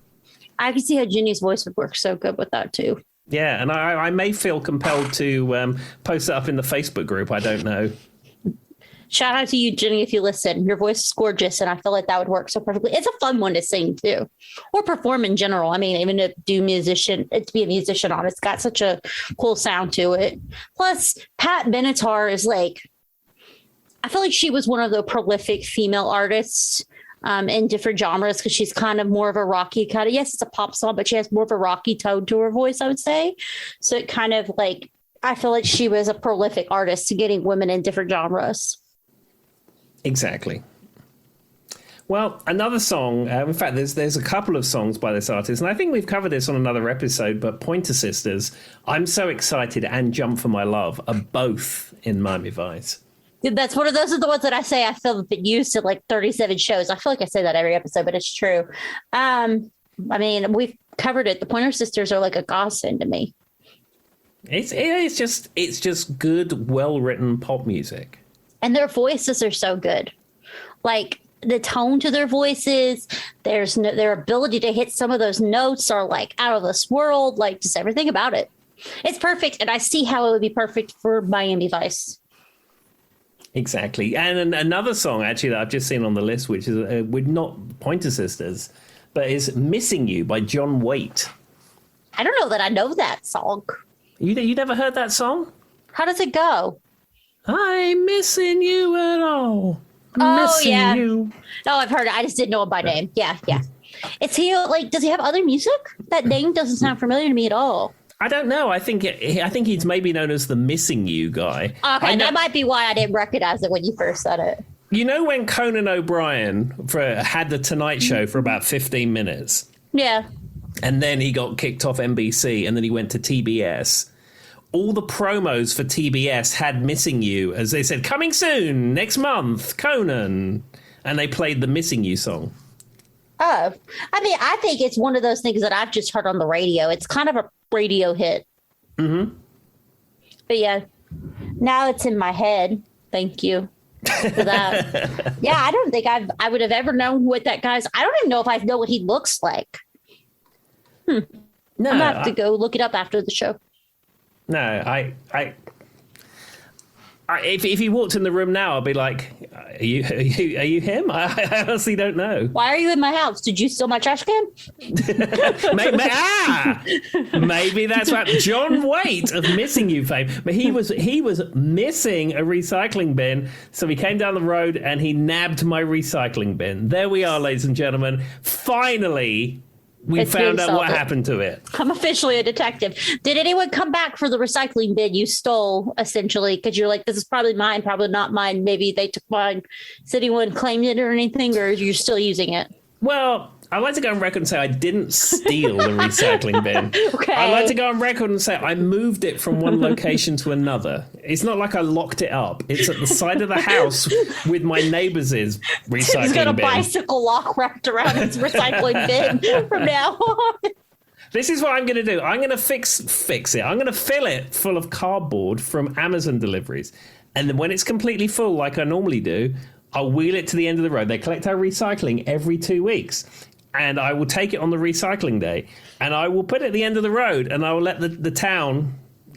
I can see how Jenny's voice would work so good with that too. Yeah, and I may feel compelled to post it up in the Facebook group. I don't know. Shout out to you, Jenny, if you listen. Your voice is gorgeous, and I feel like that would work so perfectly. It's a fun one to sing too, or perform in general. I mean, even to be a musician on, it's got such a cool sound to it. Plus, Pat Benatar is like, I feel like she was one of the prolific female artists in different genres because she's kind of more of a rocky kind of, yes, it's a pop song, but she has more of a rocky tone to her voice, I would say. So it kind of like, I feel like she was a prolific artist to getting women in different genres. Exactly. Well, another song, in fact, there's a couple of songs by this artist, and I think we've covered this on another episode, but Pointer Sisters, I'm So Excited and Jump for My Love are both in Miami Vice. That's one of those are the ones that I say I feel have been used to like 37 shows. I feel like I say that every episode, but it's true. I mean, we've covered it. The Pointer Sisters are like a godsend to me. It's just good, well-written pop music. And their voices are so good. Like the tone to their voices, their ability to hit some of those notes are like out of this world, like just everything about it. It's perfect. And I see how it would be perfect for Miami Vice. Exactly. And another song, actually, that I've just seen on the list, which is with not Pointer Sisters, but is Missing You by John Waite. I don't know that I know that song. You never heard that song? How does it go? I'm missing you at all. Missing you. No, I've heard it. I just didn't know it by name. Yeah. Is he like, does he have other music? That name doesn't sound familiar to me at all. I don't know. I think he's maybe known as the Missing You guy. Okay, that might be why I didn't recognize it when you first said it. You know when Conan O'Brien had the Tonight Show for about 15 minutes? Yeah. And then he got kicked off NBC, and then he went to TBS. All the promos for TBS had Missing You, as they said, coming soon, next month, Conan. And they played the Missing You song. Oh, I mean, I think it's one of those things that I've just heard on the radio. It's kind of a radio hit. Mm-hmm. But yeah, now it's in my head. Thank you for that. Yeah, I don't think I would have ever known what that guy's. I don't even know if I know what he looks like. No, I'm gonna have to go look it up after the show. No, if he walked in the room now, I'd be like, "Are you him?" I honestly don't know. Why are you in my house? Did you steal my trash can? Maybe that's right. John Waite of Missing You fame, but he was missing a recycling bin, so he came down the road and he nabbed my recycling bin. There we are, ladies and gentlemen. Finally. We found out what happened to it. I'm officially a detective. Did anyone come back for the recycling bin you stole, essentially? Because you're like, this is probably mine, probably not mine. Maybe they took mine. Has anyone claimed it or anything, or you're still using it? Well, I'd like to go on record and say I didn't steal the recycling bin. Okay. I'd like to go on record and say I moved it from one location to another. It's not like I locked it up. It's at the side of the house with my neighbours' recycling bin. He's got a bicycle lock wrapped around his recycling bin from now on. This is what I'm going to do. I'm going to fix it. I'm going to fill it full of cardboard from Amazon deliveries. And then when it's completely full, like I normally do, I'll wheel it to the end of the road. They collect our recycling every 2 weeks. And I will take it on the recycling day. And I will put it at the end of the road. And I will let the town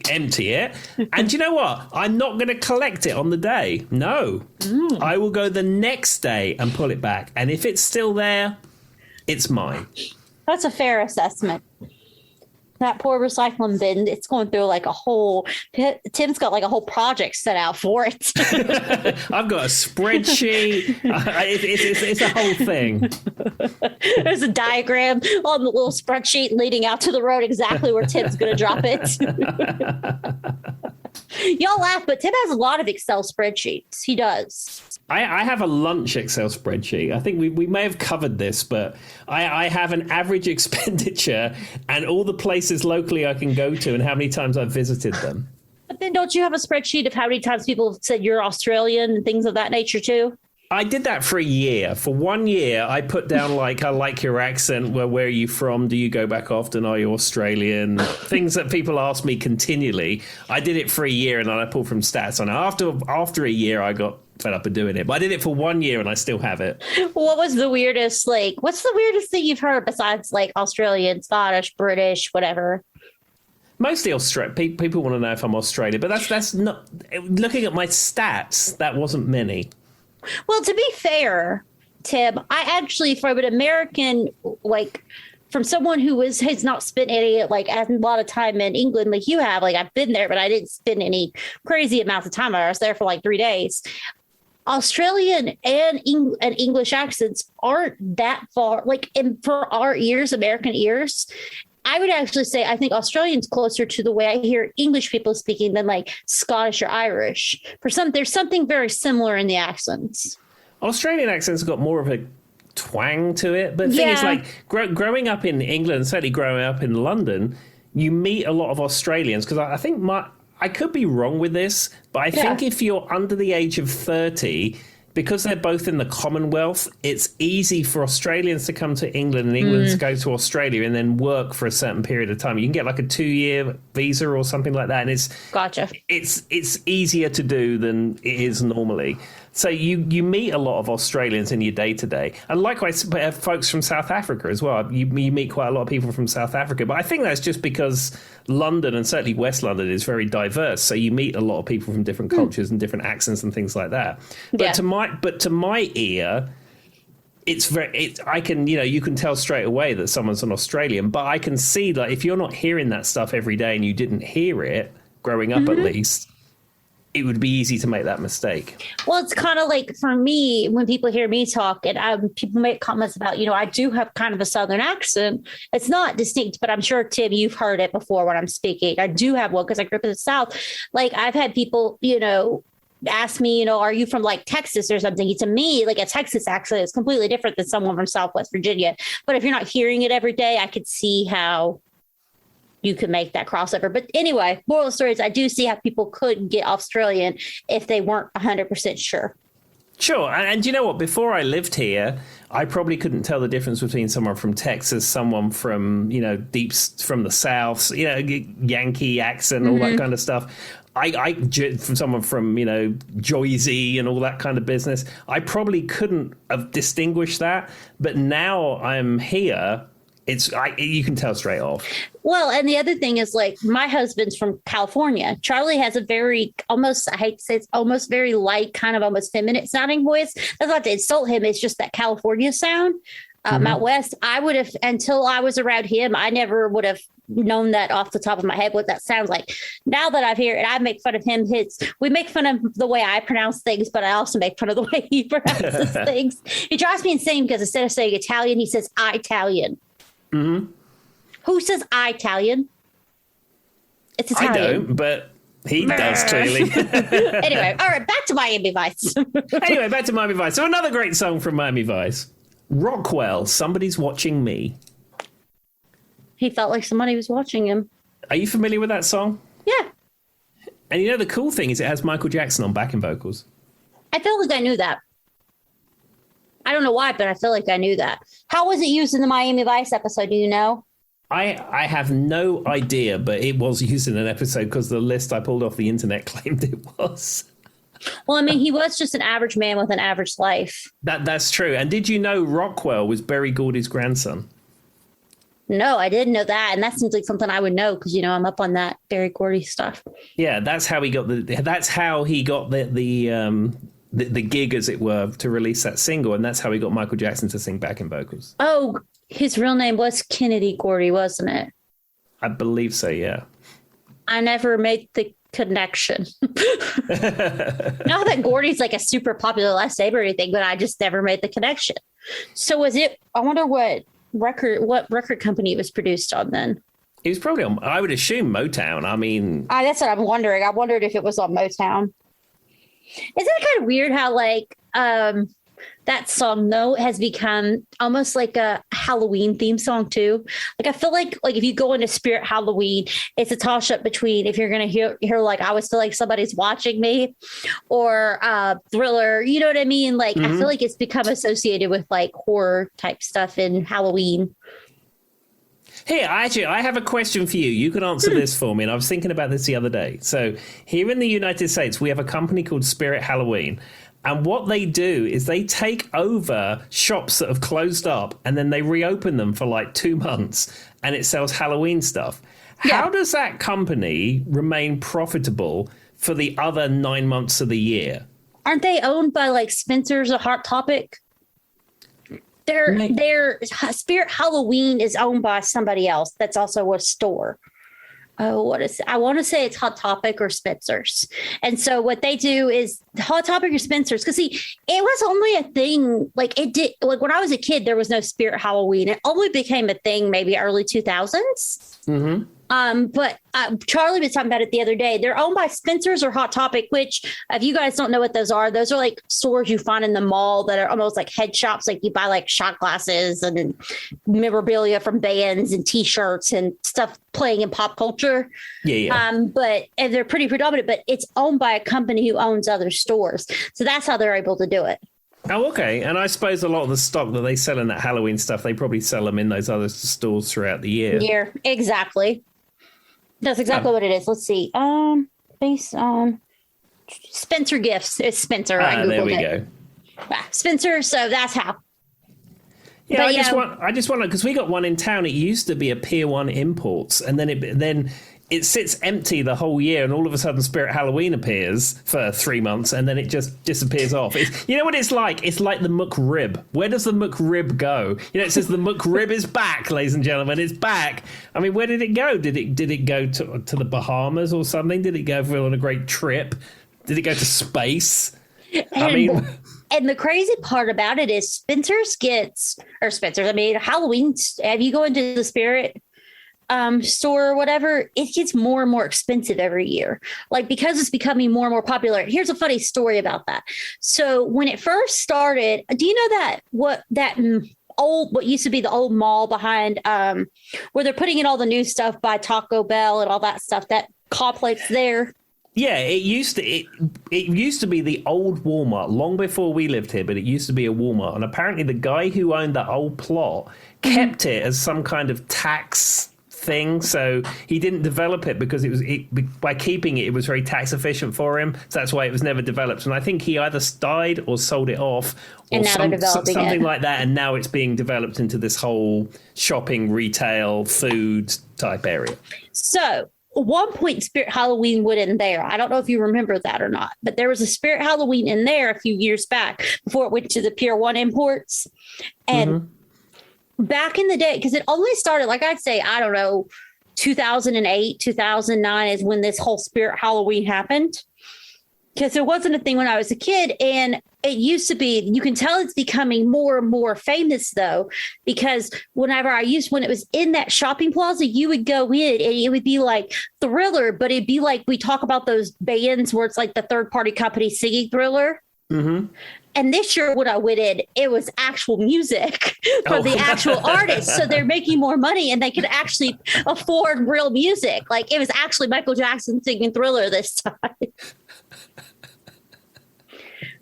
empty it. And you know what? I'm not going to collect it on the day. No. I will go the next day and pull it back. And if it's still there, it's mine. That's a fair assessment. That poor recycling bin, it's going through like a whole, Tim's got like a whole project set out for it. I've got a spreadsheet. It's a whole thing. There's a diagram on the little spreadsheet leading out to the road exactly where Tim's going to drop it. Y'all laugh, but Tim has a lot of Excel spreadsheets. He does. I have a lunch Excel spreadsheet. I think we may have covered this, but I have an average expenditure and all the places locally I can go to and how many times I've visited them. But then don't you have a spreadsheet of how many times people have said you're Australian and things of that nature too? I did that for a year. For 1 year, I put down like, I like your accent. Well, where are you from? Do you go back often? Are you Australian? Things that people ask me continually. I did it for a year and then I pulled from stats on it. After a year, I got fed up of doing it. But I did it for 1 year and I still have it. What was the weirdest, what's the weirdest thing you've heard besides like Australian, Scottish, British, whatever? Mostly Australia. People want to know if I'm Australian, but that's not. Looking at my stats, that wasn't many. Well, to be fair, Tim, I actually, from an American, like, from someone who has not spent any, like, a lot of time in England like you have, like, I've been there, but I didn't spend any crazy amounts of time. I was there for like 3 days. Australian and English accents aren't that far, like, for our ears, American ears. I would actually say I think Australian's closer to the way I hear English people speaking than like Scottish or Irish. There's something very similar in the accents. Australian accents got more of a twang to it, but the thing is, like, growing up in England, certainly growing up in London, you meet a lot of Australians because I think I could be wrong with this, but I think if you're under the age of 30, because they're both in the Commonwealth, it's easy for Australians to come to England and England to go to Australia and then work for a certain period of time. You can get like a 2-year visa or something like that, and it's easier to do than it is normally. So you meet a lot of Australians in your day-to-day. And likewise, folks from South Africa as well. You meet quite a lot of people from South Africa. But I think that's just because London, and certainly West London, is very diverse. So you meet a lot of people from different cultures and different accents and things like that. But to my ear, I can, you can tell straight away that someone's an Australian. But I can see that if you're not hearing that stuff every day and you didn't hear it growing up at least, it would be easy to make that mistake. Well, it's kind of like for me, when people hear me talk and people make comments about, I do have kind of a Southern accent. It's not distinct, but I'm sure, Tim, you've heard it before when I'm speaking. I do have one because I grew up in the South. Like, I've had people, ask me, are you from like Texas or something? To me, like, a Texas accent is completely different than someone from Southwest Virginia. But if you're not hearing it every day, I could see how you could make that crossover. But anyway, moral of the story is I do see how people could get Australian if they weren't 100% sure. Sure. And you know what? Before I lived here, I probably couldn't tell the difference between someone from Texas, someone from, deep from the South, Yankee accent, all that kind of stuff. From someone from, Jersey and all that kind of business, I probably couldn't have distinguished that. But now I'm here, you can tell straight off. Well, and the other thing is, like, my husband's from California. Charlie has a very I hate to say, it's almost very light, kind of almost feminine sounding voice. That's not to insult him. It's just that California sound. Out west, I would have, until I was around him, I never would have known that off the top of my head what that sounds like. Now that I've heard it, I make fun of him. We make fun of the way I pronounce things, but I also make fun of the way he pronounces things. It drives me insane because instead of saying Italian, he says Italian. Mm-hmm. Who says Italian? It's Italian. I don't, but he does clearly. Anyway, all right, back to Miami Vice. So another great song from Miami Vice. Rockwell, Somebody's Watching Me. He felt like somebody was watching him. Are you familiar with that song? Yeah. And the cool thing is it has Michael Jackson on backing vocals. I feel like I knew that. I don't know why, but I feel like I knew that. How was it used in the Miami Vice episode? Do you know? I have no idea, but it was used in an episode because the list I pulled off the internet claimed it was. Well, I mean, he was just an average man with an average life. That's true. And did you know Rockwell was Berry Gordy's grandson? No, I didn't know that. And that seems like something I would know because, I'm up on that Berry Gordy stuff. Yeah, that's how he got the gig, as it were, to release that single. And that's how he got Michael Jackson to sing backing vocals. Oh, his real name was Kennedy Gordy, wasn't it? I believe so, yeah. I never made the connection. Not that Gordy's like a super popular last name or anything, but I just never made the connection. So was it, I wonder what record company it was produced on then? It was probably on, I would assume, Motown. I mean, that's what I'm wondering. I wondered if it was on Motown. Isn't it kind of weird how that song though has become almost like a Halloween theme song too? Like, I feel like if you go into Spirit Halloween, it's a toss up between if you're gonna hear like I always feel like somebody's watching me, or Thriller. You know what I mean? Like, I feel like it's become associated with like horror type stuff in Halloween. Here, actually, I have a question for you. You can answer this for me. And I was thinking about this the other day. So here in the United States, we have a company called Spirit Halloween. And what they do is they take over shops that have closed up and then they reopen them for like 2 months and it sells Halloween stuff. Yeah. How does that company remain profitable for the other 9 months of the year? Aren't they owned by like Spencer's or Hot Topic? Their Spirit Halloween is owned by somebody else that's also a store. Oh, what is I want to say it's Hot Topic or Spencer's. And so what they do is Hot Topic or Spencer's, because see, it was only a thing, like it did, like when I was a kid, there was no Spirit Halloween. It only became a thing maybe early 2000s. Mm-hmm. But Charlie was talking about it the other day. They're owned by Spencer's or Hot Topic, which if you guys don't know what those are like stores you find in the mall that are almost like head shops. Like you buy like shot glasses and memorabilia from bands and T-shirts and stuff playing in pop culture. Yeah. And they're pretty predominant, but it's owned by a company who owns other stores. So that's how they're able to do it. Oh, okay. And I suppose a lot of the stock that they sell in that Halloween stuff, they probably sell them in those other stores throughout the year. Yeah, exactly. That's exactly what it is. Let's see. Based on Spencer Gifts. It's Spencer. There we go. Yeah, Spencer. So that's how. Yeah, I just want because we got one in town. It used to be a Pier 1 Imports, and then it sits empty the whole year, and all of a sudden Spirit Halloween appears for 3 months, and then it just disappears off. You know what it's like? It's like the McRib. Where does the McRib go? You know, it says the McRib is back, ladies and gentlemen. It's back. I mean, where did it go? Did it go to the Bahamas or something? Did it go on a great trip? Did it go to space? And the crazy part about it is Halloween, have you go into the Spirit store or whatever, it gets more and more expensive every year. Like, because it's becoming more and more popular. Here's a funny story about that. So when it first started, do you know what used to be the old mall behind where they're putting in all the new stuff by Taco Bell and all that stuff, that complex there? Yeah, it used to be the old Walmart long before we lived here, but it used to be a Walmart. And apparently the guy who owned that old plot kept it as some kind of tax thing. So he didn't develop it because by keeping it was very tax efficient for him. So that's why it was never developed. And I think he either died or sold it off or something like that. And now it's being developed into this whole shopping, retail, food type area. So at one point, Spirit Halloween went in there. I don't know if you remember that or not, but there was a Spirit Halloween in there a few years back before it went to the Pier 1 Imports. And back in the day, because it only started, like I'd say, I don't know, 2008, 2009 is when this whole Spirit Halloween happened. Because it wasn't a thing when I was a kid. And it used to be, you can tell it's becoming more and more famous, though, because when it was in that shopping plaza, you would go in and it would be like Thriller, but it'd be like, we talk about those bands where it's like the third party company singing Thriller. Mm-hmm. And this year when I went in, it was actual music from the actual artists. So they're making more money and they could actually afford real music. Like, it was actually Michael Jackson singing Thriller this time.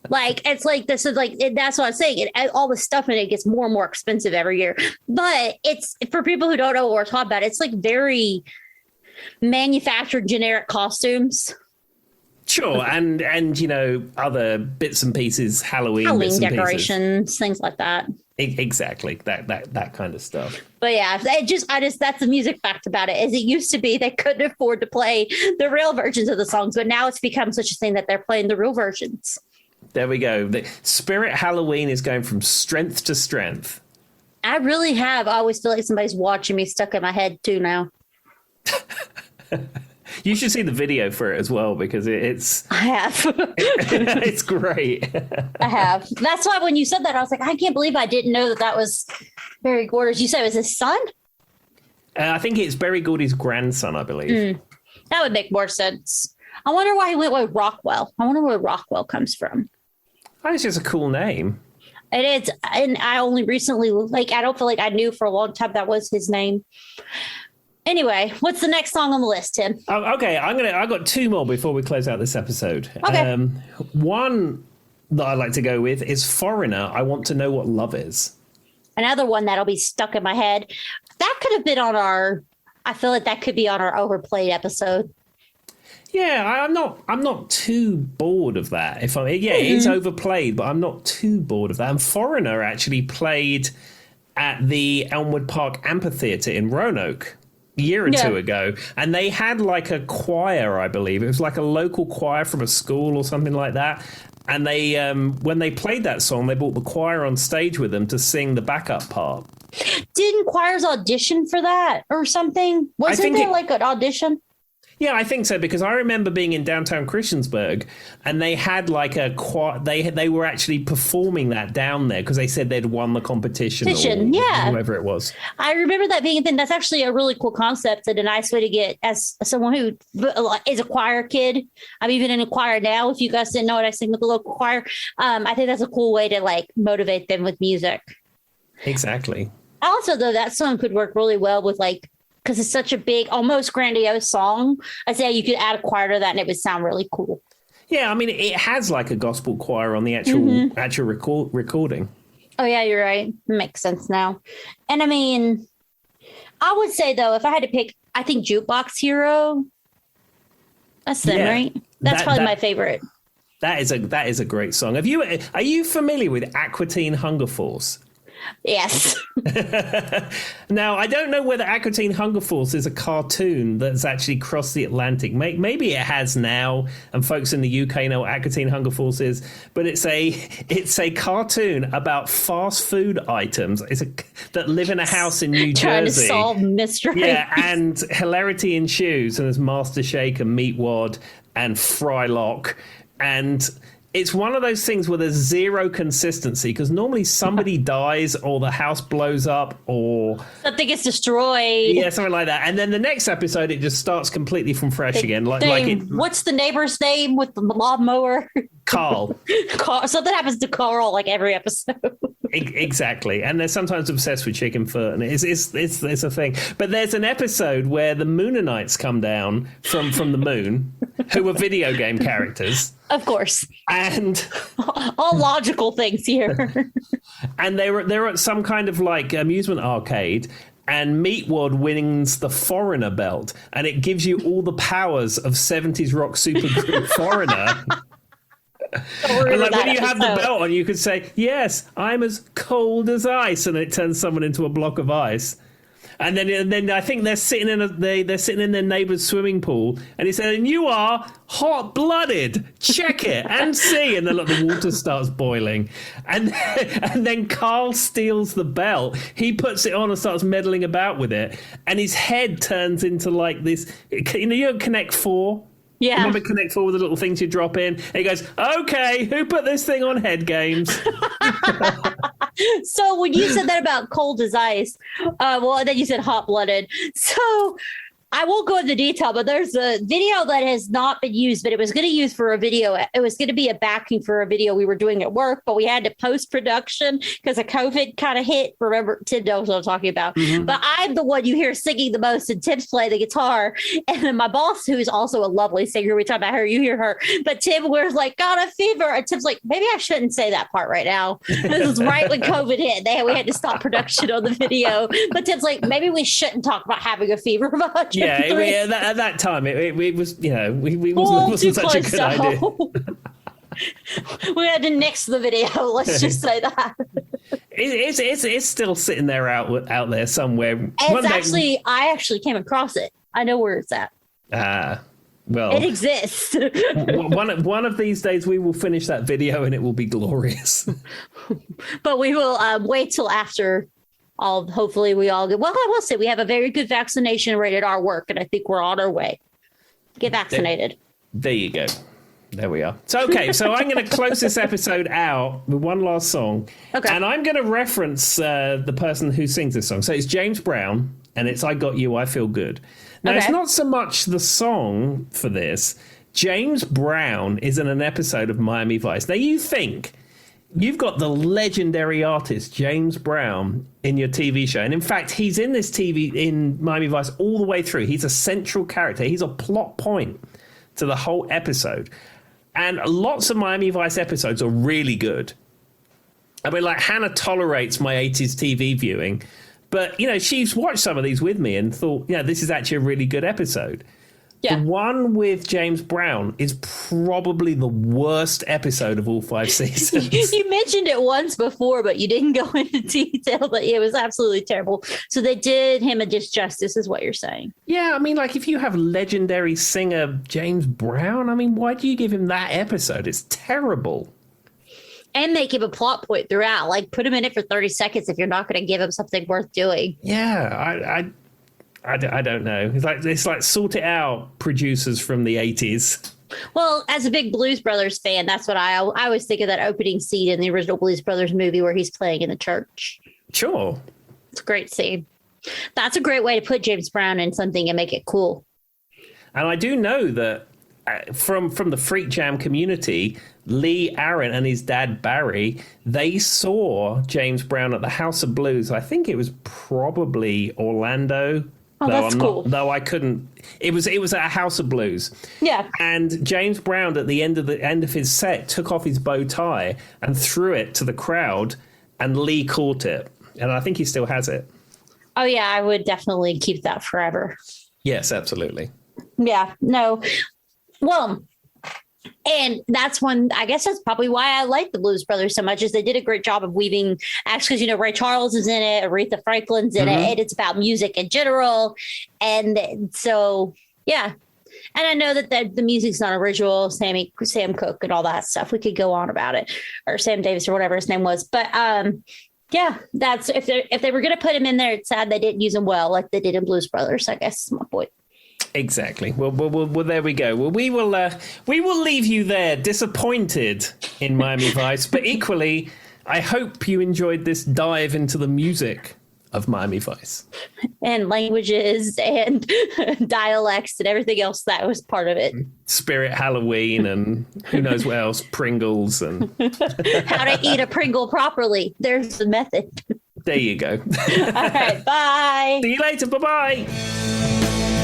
Like, it's like, this is like, that's what I'm saying. All the stuff in it gets more and more expensive every year. But it's, for people who don't know what we're talking about, it's like very manufactured generic costumes. Sure. And you know, other bits and pieces, Halloween bits and decorations, pieces. Things like that. Exactly. That kind of stuff. But yeah, that's the music fact about it, is it used to be they couldn't afford to play the real versions of the songs, but now it's become such a thing that they're playing the real versions. There we go. The Spirit Halloween is going from strength to strength. I really have. I always feel like somebody's watching me, stuck in my head too now. You should see the video for it as well, because it's... I have. It's great. I have. That's why when you said that, I was like, I can't believe I didn't know that was Berry Gordy's. You said it was his son? I think it's Berry Gordy's grandson, I believe. That would make more sense. I wonder why he went with Rockwell. I wonder where Rockwell comes from. Oh, it's just a cool name. It is. And I only recently, I don't feel like I knew for a long time that was his name. Anyway, what's the next song on the list, Tim? Oh, okay, I got two more before we close out this episode. Okay. One that I like to go with is Foreigner, I Want to Know What Love Is. Another one that'll be stuck in my head. That could have been I feel like that could be on our overplayed episode. Yeah, I'm not too bored of that. It's overplayed, but I'm not too bored of that. And Foreigner actually played at the Elmwood Park Amphitheatre in Roanoke. year or Yeah. two ago, and they had like a choir, I believe. It was like a local choir from a school or something like that. And they, when they played that song, they brought the choir on stage with them to sing the backup part. Didn't choirs audition for that or something? Wasn't there like an audition? Yeah, I think so, because I remember being in downtown Christiansburg, and they had like a choir. They were actually performing that down there because they said they'd won the competition. Yeah, whoever it was. I remember that being a thing. That's actually a really cool concept and a nice way to get, as someone who is a choir kid. I'm even in a choir now. If you guys didn't know it, I sing with the local choir. I think that's a cool way to like motivate them with music. Exactly. Also, though, that song could work really well with like, because it's such a big, almost grandiose song. I'd say you could add a choir to that and it would sound really cool. Yeah, I mean, it has like a gospel choir on the actual recording. Oh, yeah, you're right. Makes sense now. And I mean, I would say, though, if I had to pick, I think Jukebox Hero. That's them, right? That's probably my favorite. That is a great song. Are you familiar with Aqua Teen Hunger Force? Yes. Now, I don't know whether Aqua Teen Hunger Force is a cartoon that's actually crossed the Atlantic. Maybe it has now, and folks in the UK know what Aqua Teen Hunger Force is. But it's a cartoon about fast food items. That live in a house in New Jersey. Trying to solve mysteries. Yeah, and hilarity ensues. And there's Master Shake and Meatwad and Frylock, and it's one of those things where there's zero consistency, because normally somebody dies or the house blows up or something gets destroyed. Yeah, something like that. And then the next episode, it just starts completely from fresh again. What's the neighbor's name with the lawnmower? Carl. Something happens to Carl like every episode. Exactly. And they're sometimes obsessed with chicken foot, and it's a thing. But there's an episode where the Moonanites come down from the moon, who are video game characters. Of course. And all logical things here. And they're at some kind of like amusement arcade, and Meatwad wins the Foreigner belt, and it gives you all the powers of 70s rock supergroup Foreigner. And like when you have the belt on, you could say, "Yes, I'm as cold as ice," and it turns someone into a block of ice. And then I think they're sitting in their neighbour's swimming pool, and he said, "And you are hot-blooded. Check it and see." And then the water starts boiling, and then Carl steals the belt. He puts it on and starts meddling about with it, and his head turns into like this. You know Connect 4. Yeah. Remember Connect 4 with the little things you drop in? And he goes, "Okay, who put this thing on Head Games?" So when you said that about cold as ice, then you said hot-blooded. So I won't go into detail, but there's a video that has not been used, but it was going to use for a video. It was going to be a backing for a video we were doing at work, but we had to post-production because of COVID kind of hit. Remember, Tim knows what I'm talking about. Mm-hmm. But I'm the one you hear singing the most, and Tim's playing the guitar. And then my boss, who's also a lovely singer, we talk about her, you hear her. But Tim was like, "Got a fever." And Tim's like, "Maybe I shouldn't say that part right now." This was right when COVID hit. We had to stop production on the video. But Tim's like, "Maybe we shouldn't talk about having a fever much." Yeah, at that time, it was, we wasn't such a good idea. We had to nix the video. Let's just say that. It's still sitting there out there somewhere. I actually came across it. I know where it's at. Well, it exists. one of these days we will finish that video and it will be glorious. But we will wait till after. Hopefully we all get, well, I will say we have a very good vaccination rate at our work, and I think we're on our way. Get vaccinated. There you go. There we are. So, okay, so I'm going to close this episode out with one last song. Okay. And I'm going to reference the person who sings this song. So it's James Brown, and it's "I Got You, I Feel Good." Now, It's not so much the song for this. James Brown is in an episode of Miami Vice. Now, you think you've got the legendary artist James Brown in your TV show. And in fact, he's in this in Miami Vice all the way through. He's a central character. He's a plot point to the whole episode. And lots of Miami Vice episodes are really good. I mean, like, Hannah tolerates my 80s TV viewing. But, she's watched some of these with me and thought, this is actually a really good episode. Yeah. The one with James Brown is probably the worst episode of all 5 seasons. You mentioned it once before, but you didn't go into detail. But it was absolutely terrible. So they did him a disjustice, is what you're saying. Yeah, I mean, like, if you have legendary singer James Brown, I mean, why do you give him that episode? It's terrible. And make him a plot point throughout. Like, put him in it for 30 seconds if you're not going to give him something worth doing. Yeah, I don't know. It's like sort it out, producers from the 80s. Well, as a big Blues Brothers fan, that's what I always think of, that opening scene in the original Blues Brothers movie where he's playing in the church. Sure. It's a great scene. That's a great way to put James Brown in something and make it cool. And I do know that from the Freak Jam community, Lee Aaron and his dad Barry, they saw James Brown at the House of Blues. I think it was probably Orlando. Oh, that's cool. Though I couldn't. It was at a House of Blues. Yeah. And James Brown at the end of his set took off his bow tie and threw it to the crowd, and Lee caught it, and I think he still has it. Oh yeah, I would definitely keep that forever. Yes, absolutely. Yeah. No. Well. And that's one, I guess that's probably why I like the Blues Brothers so much, is they did a great job of weaving acts, because, Ray Charles is in it, Aretha Franklin's in it, and it's about music in general. And so, yeah. And I know that the music's not original, Sam Cooke and all that stuff. We could go on about it, or Sam Davis or whatever his name was. But yeah, that's if they were going to put him in there, it's sad they didn't use him well like they did in Blues Brothers, I guess is my point. Exactly. Well, there we go. Well, we will leave you there, disappointed in Miami Vice, but equally, I hope you enjoyed this dive into the music of Miami Vice and languages and dialects and everything else that was part of it. Spirit Halloween and who knows what else, Pringles and how to eat a Pringle properly. There's the method. There you go. All right. Bye. See you later. Bye-bye.